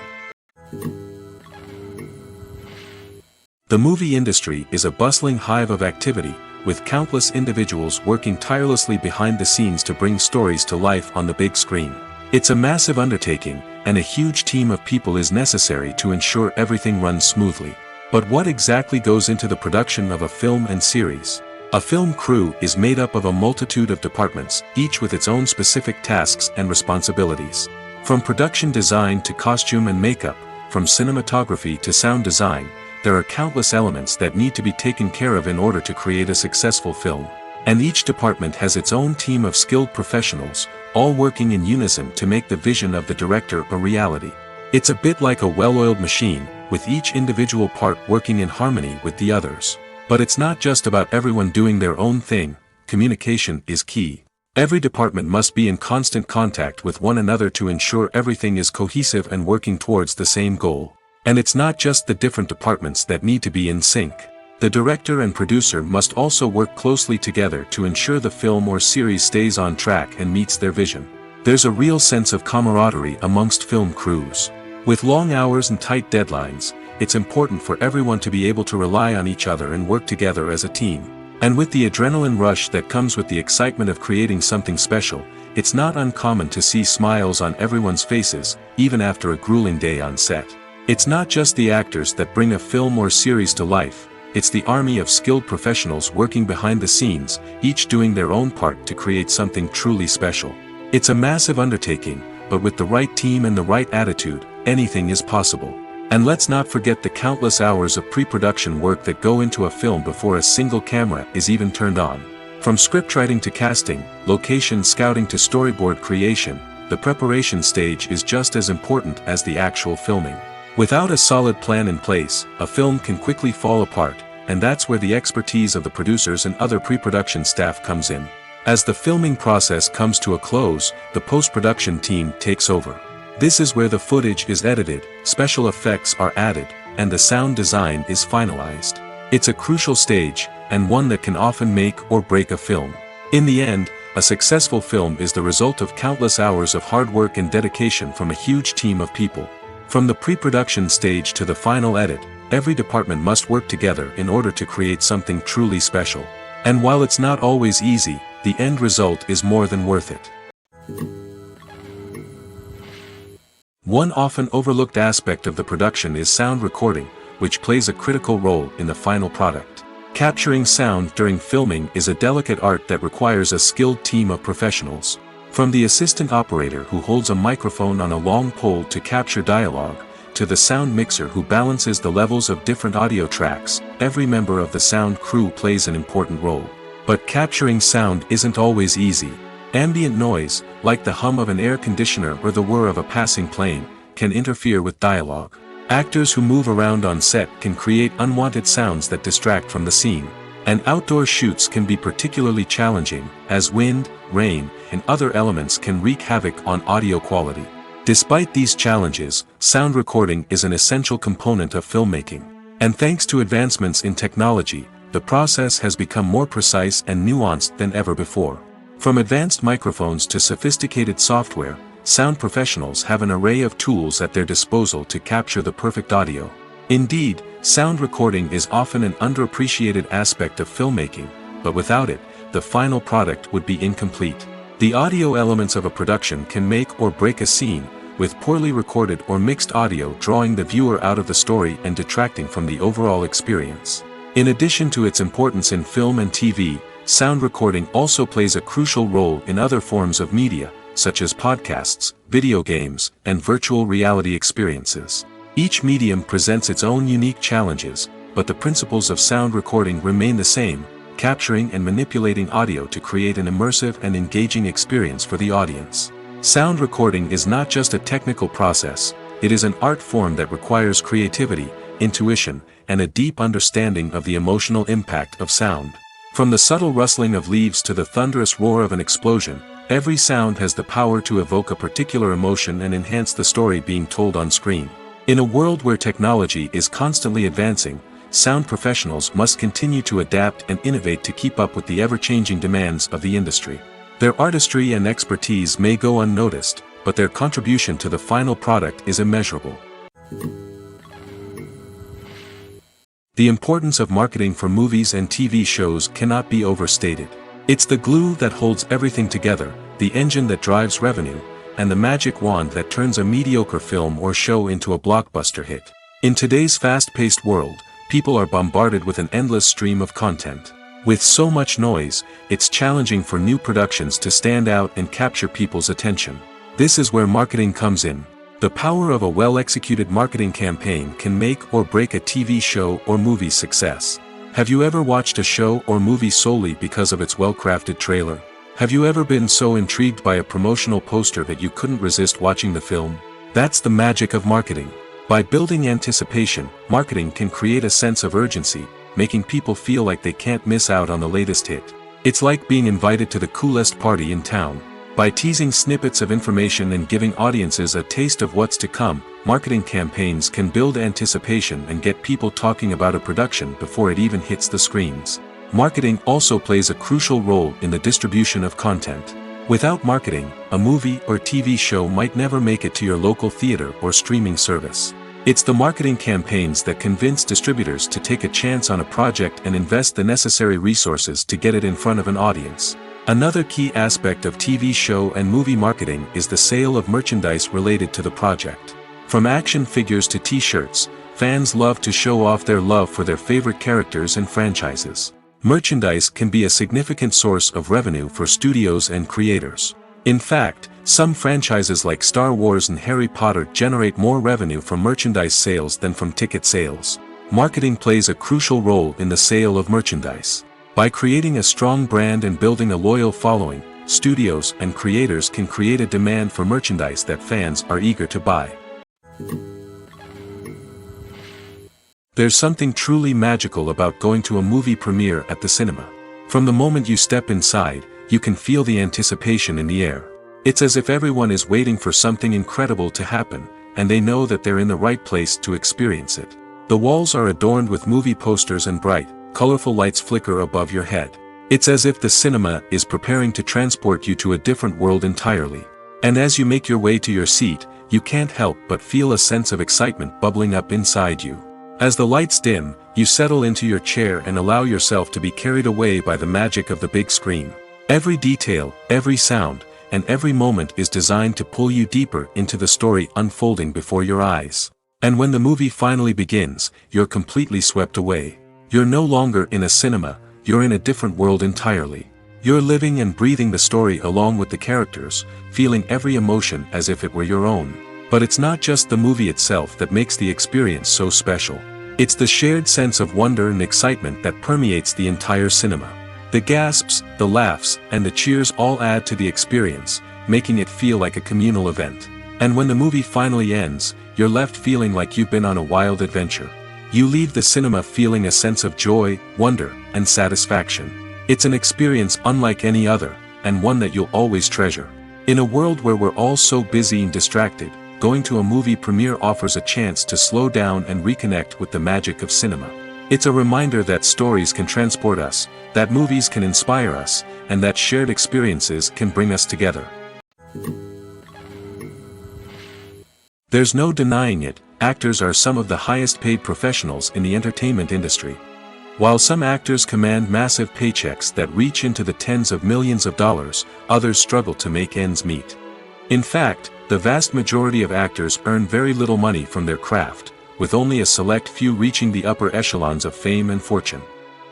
The movie industry is a bustling hive of activity, with countless individuals working tirelessly behind the scenes to bring stories to life on the big screen. It's a massive undertaking, and a huge team of people is necessary to ensure everything runs smoothly. But what exactly goes into the production of a film and series? A film crew is made up of a multitude of departments, each with its own specific tasks and responsibilities. From production design to costume and makeup, from cinematography to sound design, there are countless elements that need to be taken care of in order to create a successful film. And each department has its own team of skilled professionals, all working in unison to make the vision of the director a reality. It's a bit like a well-oiled machine, with each individual part working in harmony with the others. But it's not just about everyone doing their own thing, communication is key. Every department must be in constant contact with one another to ensure everything is cohesive and working towards the same goal. And it's not just the different departments that need to be in sync. The director and producer must also work closely together to ensure the film or series stays on track and meets their vision. There's a real sense of camaraderie amongst film crews. With long hours and tight deadlines, it's important for everyone to be able to rely on each other and work together as a team. And with the adrenaline rush that comes with the excitement of creating something special, it's not uncommon to see smiles on everyone's faces, even after a grueling day on set. It's not just the actors that bring a film or series to life, it's the army of skilled professionals working behind the scenes, each doing their own part to create something truly special. It's a massive undertaking, but with the right team and the right attitude, anything is possible. And let's not forget the countless hours of pre-production work that go into a film before a single camera is even turned on. From scriptwriting to casting, location scouting to storyboard creation, the preparation stage is just as important as the actual filming. Without a solid plan in place, a film can quickly fall apart, and that's where the expertise of the producers and other pre-production staff comes in. As the filming process comes to a close, the post-production team takes over. This is where the footage is edited, special effects are added, and the sound design is finalized. It's a crucial stage, and one that can often make or break a film. In the end, a successful film is the result of countless hours of hard work and dedication from a huge team of people. From the pre-production stage to the final edit, every department must work together in order to create something truly special. And while it's not always easy, the end result is more than worth it. One often overlooked aspect of the production is sound recording, which plays a critical role in the final product. Capturing sound during filming is a delicate art that requires a skilled team of professionals. From the assistant operator who holds a microphone on a long pole to capture dialogue, to the sound mixer who balances the levels of different audio tracks, every member of the sound crew plays an important role. But capturing sound isn't always easy. Ambient noise, like the hum of an air conditioner or the whir of a passing plane, can interfere with dialogue. Actors who move around on set can create unwanted sounds that distract from the scene. And outdoor shoots can be particularly challenging, as wind, rain, and other elements can wreak havoc on audio quality. Despite these challenges, sound recording is an essential component of filmmaking. And thanks to advancements in technology, the process has become more precise and nuanced than ever before. From advanced microphones to sophisticated software, sound professionals have an array of tools at their disposal to capture the perfect audio. Indeed, sound recording is often an underappreciated aspect of filmmaking, but without it, the final product would be incomplete. The audio elements of a production can make or break a scene, with poorly recorded or mixed audio drawing the viewer out of the story and detracting from the overall experience. In addition to its importance in film and TV, sound recording also plays a crucial role in other forms of media, such as podcasts, video games, and virtual reality experiences. Each medium presents its own unique challenges, but the principles of sound recording remain the same, capturing and manipulating audio to create an immersive and engaging experience for the audience. Sound recording is not just a technical process, it is an art form that requires creativity, intuition, and a deep understanding of the emotional impact of sound. From the subtle rustling of leaves to the thunderous roar of an explosion, every sound has the power to evoke a particular emotion and enhance the story being told on screen. In a world where technology is constantly advancing, sound professionals must continue to adapt and innovate to keep up with the ever-changing demands of the industry. Their artistry and expertise may go unnoticed, but their contribution to the final product is immeasurable. The importance of marketing for movies and TV shows cannot be overstated. It's the glue that holds everything together, the engine that drives revenue, and the magic wand that turns a mediocre film or show into a blockbuster hit. In today's fast-paced world, people are bombarded with an endless stream of content. With so much noise, it's challenging for new productions to stand out and capture people's attention. This is where marketing comes in. The power of a well-executed marketing campaign can make or break a TV show or movie's success. Have you ever watched a show or movie solely because of its well-crafted trailer? Have you ever been so intrigued by a promotional poster that you couldn't resist watching the film? That's the magic of marketing. By building anticipation, marketing can create a sense of urgency, making people feel like they can't miss out on the latest hit. It's like being invited to the coolest party in town. By teasing snippets of information and giving audiences a taste of what's to come, marketing campaigns can build anticipation and get people talking about a production before it even hits the screens. Marketing also plays a crucial role in the distribution of content. Without marketing, a movie or TV show might never make it to your local theater or streaming service. It's the marketing campaigns that convince distributors to take a chance on a project and invest the necessary resources to get it in front of an audience. Another key aspect of TV show and movie marketing is the sale of merchandise related to the project. From action figures to t-shirts, fans love to show off their love for their favorite characters and franchises. Merchandise can be a significant source of revenue for studios and creators. In fact, some franchises like Star Wars and Harry Potter generate more revenue from merchandise sales than from ticket sales. Marketing plays a crucial role in the sale of merchandise. By creating a strong brand and building a loyal following, studios and creators can create a demand for merchandise that fans are eager to buy. There's something truly magical about going to a movie premiere at the cinema. From the moment you step inside, you can feel the anticipation in the air. It's as if everyone is waiting for something incredible to happen, and they know that they're in the right place to experience it. The walls are adorned with movie posters and bright, colorful lights flicker above your head. It's as if the cinema is preparing to transport you to a different world entirely. And as you make your way to your seat, you can't help but feel a sense of excitement bubbling up inside you. As the lights dim, you settle into your chair and allow yourself to be carried away by the magic of the big screen. Every detail, every sound, and every moment is designed to pull you deeper into the story unfolding before your eyes. And when the movie finally begins, you're completely swept away. You're no longer in a cinema, you're in a different world entirely. You're living and breathing the story along with the characters, feeling every emotion as if it were your own. But it's not just the movie itself that makes the experience so special. It's the shared sense of wonder and excitement that permeates the entire cinema. The gasps, the laughs, and the cheers all add to the experience, making it feel like a communal event. And when the movie finally ends, you're left feeling like you've been on a wild adventure. You leave the cinema feeling a sense of joy, wonder, and satisfaction. It's an experience unlike any other, and one that you'll always treasure. In a world where we're all so busy and distracted, going to a movie premiere offers a chance to slow down and reconnect with the magic of cinema. It's a reminder that stories can transport us, that movies can inspire us, and that shared experiences can bring us together. There's no denying it, actors are some of the highest paid professionals in the entertainment industry. While some actors command massive paychecks that reach into the tens of millions of dollars, others struggle to make ends meet. In fact, the vast majority of actors earn very little money from their craft, with only a select few reaching the upper echelons of fame and fortune.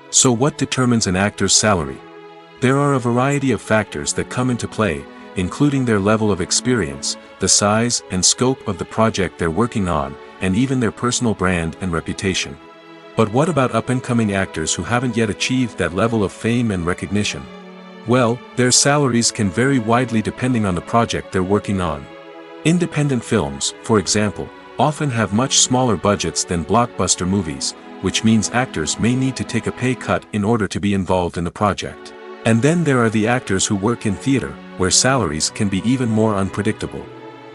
So what determines an actor's salary? There are a variety of factors that come into play, including their level of experience, the size and scope of the project they're working on, and even their personal brand and reputation. But what about up-and-coming actors who haven't yet achieved that level of fame and recognition? Well, their salaries can vary widely depending on the project they're working on. Independent films, for example, often have much smaller budgets than blockbuster movies, which means actors may need to take a pay cut in order to be involved in the project. And then there are the actors who work in theater, where salaries can be even more unpredictable.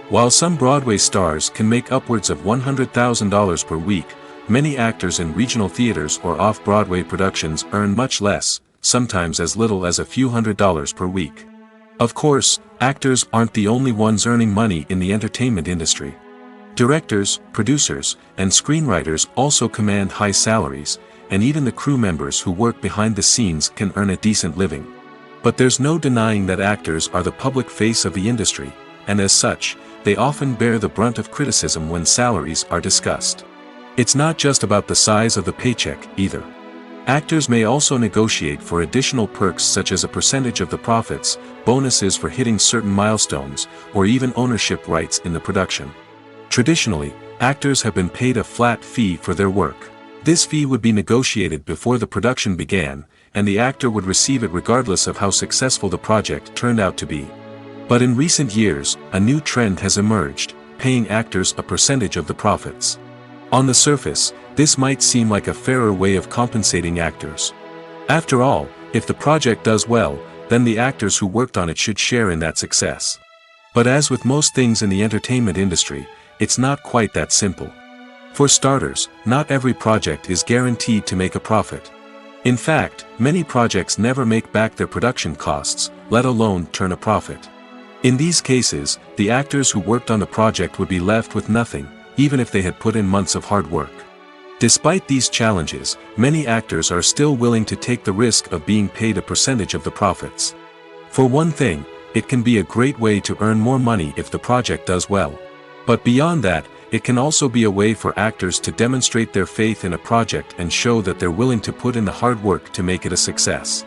While some Broadway stars can make upwards of $100,000 per week, many actors in regional theaters or off-Broadway productions earn much less, sometimes as little as a few $100s per week. Of course, actors aren't the only ones earning money in the entertainment industry. Directors, producers, and screenwriters also command high salaries, and even the crew members who work behind the scenes can earn a decent living. But there's no denying that actors are the public face of the industry, and as such, they often bear the brunt of criticism when salaries are discussed. It's not just about the size of the paycheck, either. Actors may also negotiate for additional perks such as a percentage of the profits, bonuses for hitting certain milestones, or even ownership rights in the production. Traditionally, actors have been paid a flat fee for their work. This fee would be negotiated before the production began, and the actor would receive it regardless of how successful the project turned out to be. But in recent years, a new trend has emerged, paying actors a percentage of the profits. On the surface, this might seem like a fairer way of compensating actors. After all, if the project does well, then the actors who worked on it should share in that success. But as with most things in the entertainment industry, it's not quite that simple. For starters, not every project is guaranteed to make a profit. In fact, many projects never make back their production costs, let alone turn a profit. In these cases, the actors who worked on the project would be left with nothing, even if they had put in months of hard work. Despite these challenges, many actors are still willing to take the risk of being paid a percentage of the profits. For one thing, it can be a great way to earn more money if the project does well. But beyond that, it can also be a way for actors to demonstrate their faith in a project and show that they're willing to put in the hard work to make it a success.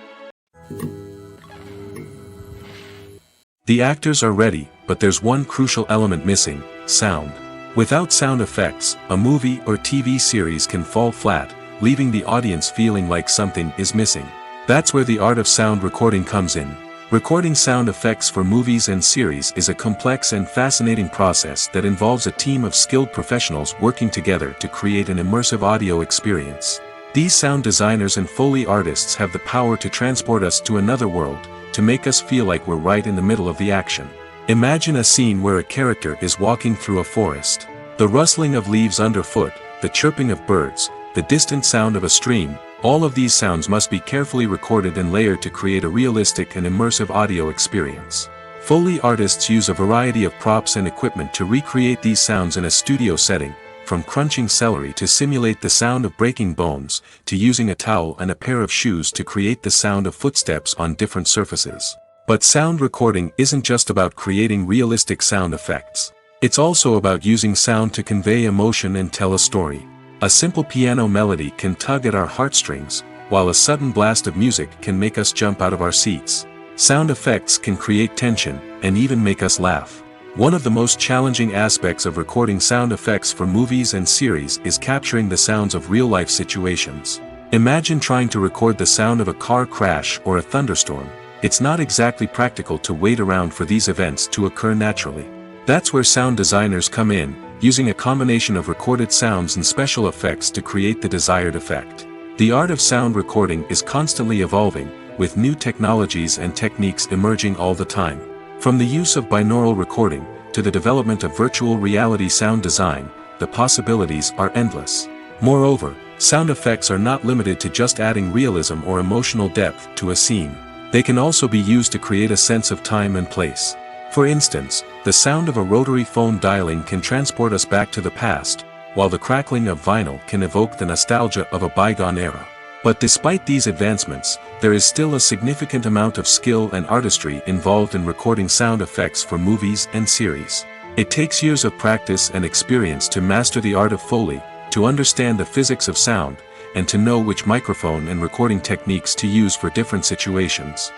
The actors are ready, but there's one crucial element missing: sound. Without sound effects, a movie or TV series can fall flat, leaving the audience feeling like something is missing. That's where the art of sound recording comes in. Recording sound effects for movies and series is a complex and fascinating process that involves a team of skilled professionals working together to create an immersive audio experience. These sound designers and Foley artists have the power to transport us to another world, to make us feel like we're right in the middle of the action. Imagine a scene where a character is walking through a forest. The rustling of leaves underfoot, the chirping of birds, the distant sound of a stream. All of these sounds must be carefully recorded and layered to create a realistic and immersive audio experience. Foley artists use a variety of props and equipment to recreate these sounds in a studio setting, from crunching celery to simulate the sound of breaking bones, to using a towel and a pair of shoes to create the sound of footsteps on different surfaces. But sound recording isn't just about creating realistic sound effects. It's also about using sound to convey emotion and tell a story. A simple piano melody can tug at our heartstrings, while a sudden blast of music can make us jump out of our seats. Sound effects can create tension, and even make us laugh. One of the most challenging aspects of recording sound effects for movies and series is capturing the sounds of real-life situations. Imagine trying to record the sound of a car crash or a thunderstorm. It's not exactly practical to wait around for these events to occur naturally. That's where sound designers come in, using a combination of recorded sounds and special effects to create the desired effect. The art of sound recording is constantly evolving, with new technologies and techniques emerging all the time. From the use of binaural recording, to the development of virtual reality sound design, the possibilities are endless. Moreover, sound effects are not limited to just adding realism or emotional depth to a scene. They can also be used to create a sense of time and place. For instance, the sound of a rotary phone dialing can transport us back to the past, while the crackling of vinyl can evoke the nostalgia of a bygone era. But despite these advancements, there is still a significant amount of skill and artistry involved in recording sound effects for movies and series. It takes years of practice and experience to master the art of Foley, to understand the physics of sound, and to know which microphone and recording techniques to use for different situations.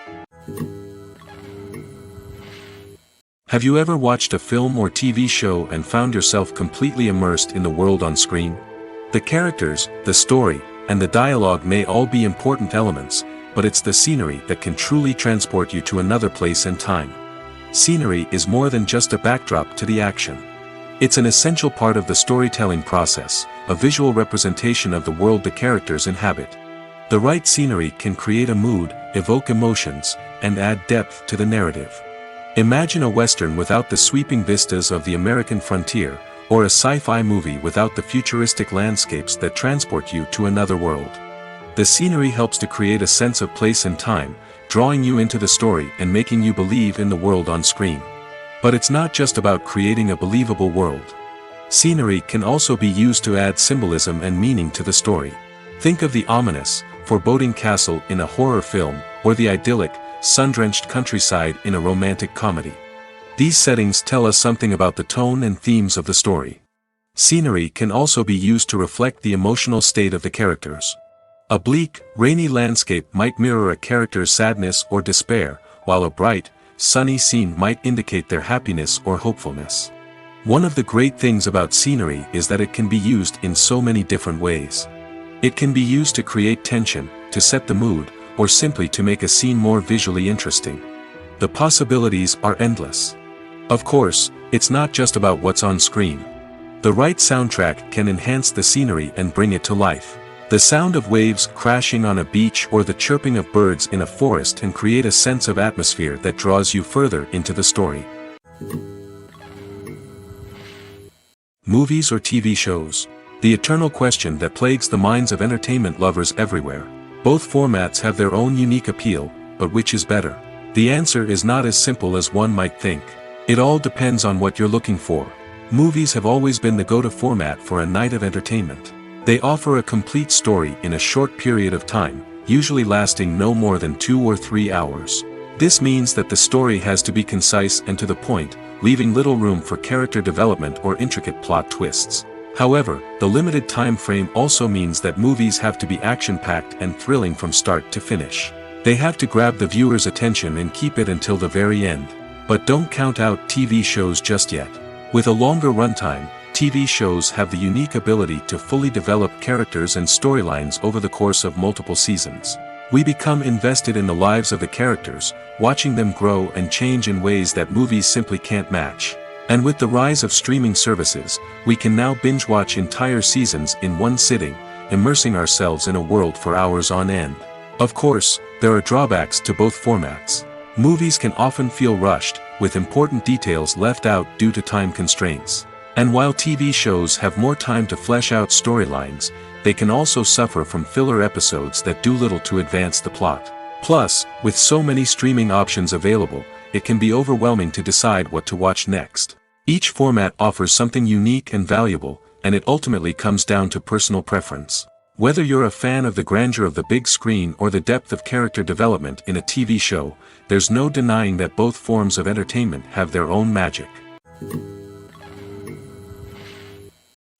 Have you ever watched a film or TV show and found yourself completely immersed in the world on screen? The characters, the story, and the dialogue may all be important elements, but it's the scenery that can truly transport you to another place and time. Scenery is more than just a backdrop to the action. It's an essential part of the storytelling process, a visual representation of the world the characters inhabit. The right scenery can create a mood, evoke emotions, and add depth to the narrative. Imagine a western without the sweeping vistas of the American frontier, or a sci-fi movie without the futuristic landscapes that transport you to another world. The scenery helps to create a sense of place and time, drawing you into the story and making you believe in the world on screen. But it's not just about creating a believable world. Scenery can also be used to add symbolism and meaning to the story. Think of the ominous, foreboding castle in a horror film, or the idyllic, sun-drenched countryside in a romantic comedy. These settings tell us something about the tone and themes of the story. Scenery can also be used to reflect the emotional state of the characters. A bleak, rainy landscape might mirror a character's sadness or despair, while a bright, sunny scene might indicate their happiness or hopefulness. One of the great things about scenery is that it can be used in so many different ways. It can be used to create tension, to set the mood, or simply to make a scene more visually interesting. The possibilities are endless. Of course, it's not just about what's on screen. The right soundtrack can enhance the scenery and bring it to life. The sound of waves crashing on a beach or the chirping of birds in a forest can create a sense of atmosphere that draws you further into the story. Movies or TV shows? The eternal question that plagues the minds of entertainment lovers everywhere. Both formats have their own unique appeal, but which is better? The answer is not as simple as one might think. It all depends on what you're looking for. Movies have always been the go-to format for a night of entertainment. They offer a complete story in a short period of time, usually lasting no more than 2 or 3 hours. This means that the story has to be concise and to the point, leaving little room for character development or intricate plot twists. However, the limited time frame also means that movies have to be action-packed and thrilling from start to finish. They have to grab the viewer's attention and keep it until the very end. But don't count out TV shows just yet. With a longer runtime, TV shows have the unique ability to fully develop characters and storylines over the course of multiple seasons. We become invested in the lives of the characters, watching them grow and change in ways that movies simply can't match. And with the rise of streaming services, we can now binge-watch entire seasons in one sitting, immersing ourselves in a world for hours on end. Of course, there are drawbacks to both formats. Movies can often feel rushed, with important details left out due to time constraints. And while TV shows have more time to flesh out storylines, they can also suffer from filler episodes that do little to advance the plot. Plus, with so many streaming options available, it can be overwhelming to decide what to watch next. Each format offers something unique and valuable, and it ultimately comes down to personal preference. Whether you're a fan of the grandeur of the big screen or the depth of character development in a TV show, there's no denying that both forms of entertainment have their own magic.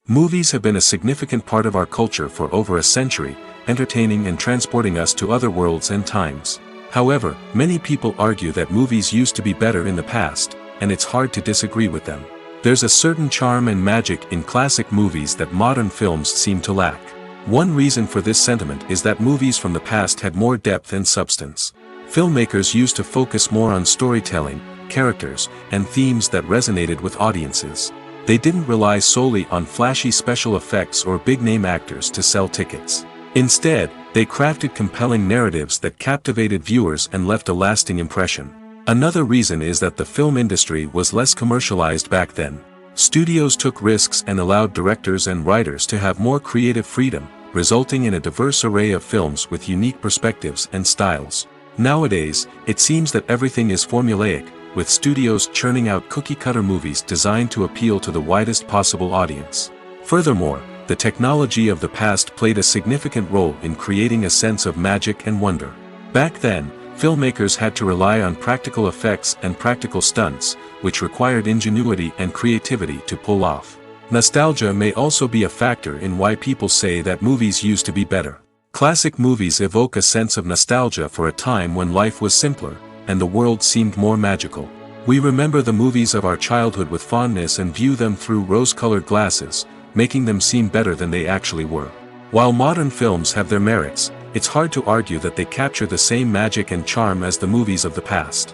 Movies have been a significant part of our culture for over a century, entertaining and transporting us to other worlds and times. However, many people argue that movies used to be better in the past, and it's hard to disagree with them. There's a certain charm and magic in classic movies that modern films seem to lack. One reason for this sentiment is that movies from the past had more depth and substance. Filmmakers used to focus more on storytelling, characters, and themes that resonated with audiences. They didn't rely solely on flashy special effects or big-name actors to sell tickets. Instead, they crafted compelling narratives that captivated viewers and left a lasting impression. Another reason is that the film industry was less commercialized back then. Studios took risks and allowed directors and writers to have more creative freedom, resulting in a diverse array of films with unique perspectives and styles. Nowadays, it seems that everything is formulaic, with studios churning out cookie-cutter movies designed to appeal to the widest possible audience. Furthermore, the technology of the past played a significant role in creating a sense of magic and wonder. Back then, filmmakers had to rely on practical effects and practical stunts, which required ingenuity and creativity to pull off. Nostalgia may also be a factor in why people say that movies used to be better. Classic movies evoke a sense of nostalgia for a time when life was simpler, and the world seemed more magical. We remember the movies of our childhood with fondness and view them through rose-colored glasses, making them seem better than they actually were. While modern films have their merits, it's hard to argue that they capture the same magic and charm as the movies of the past.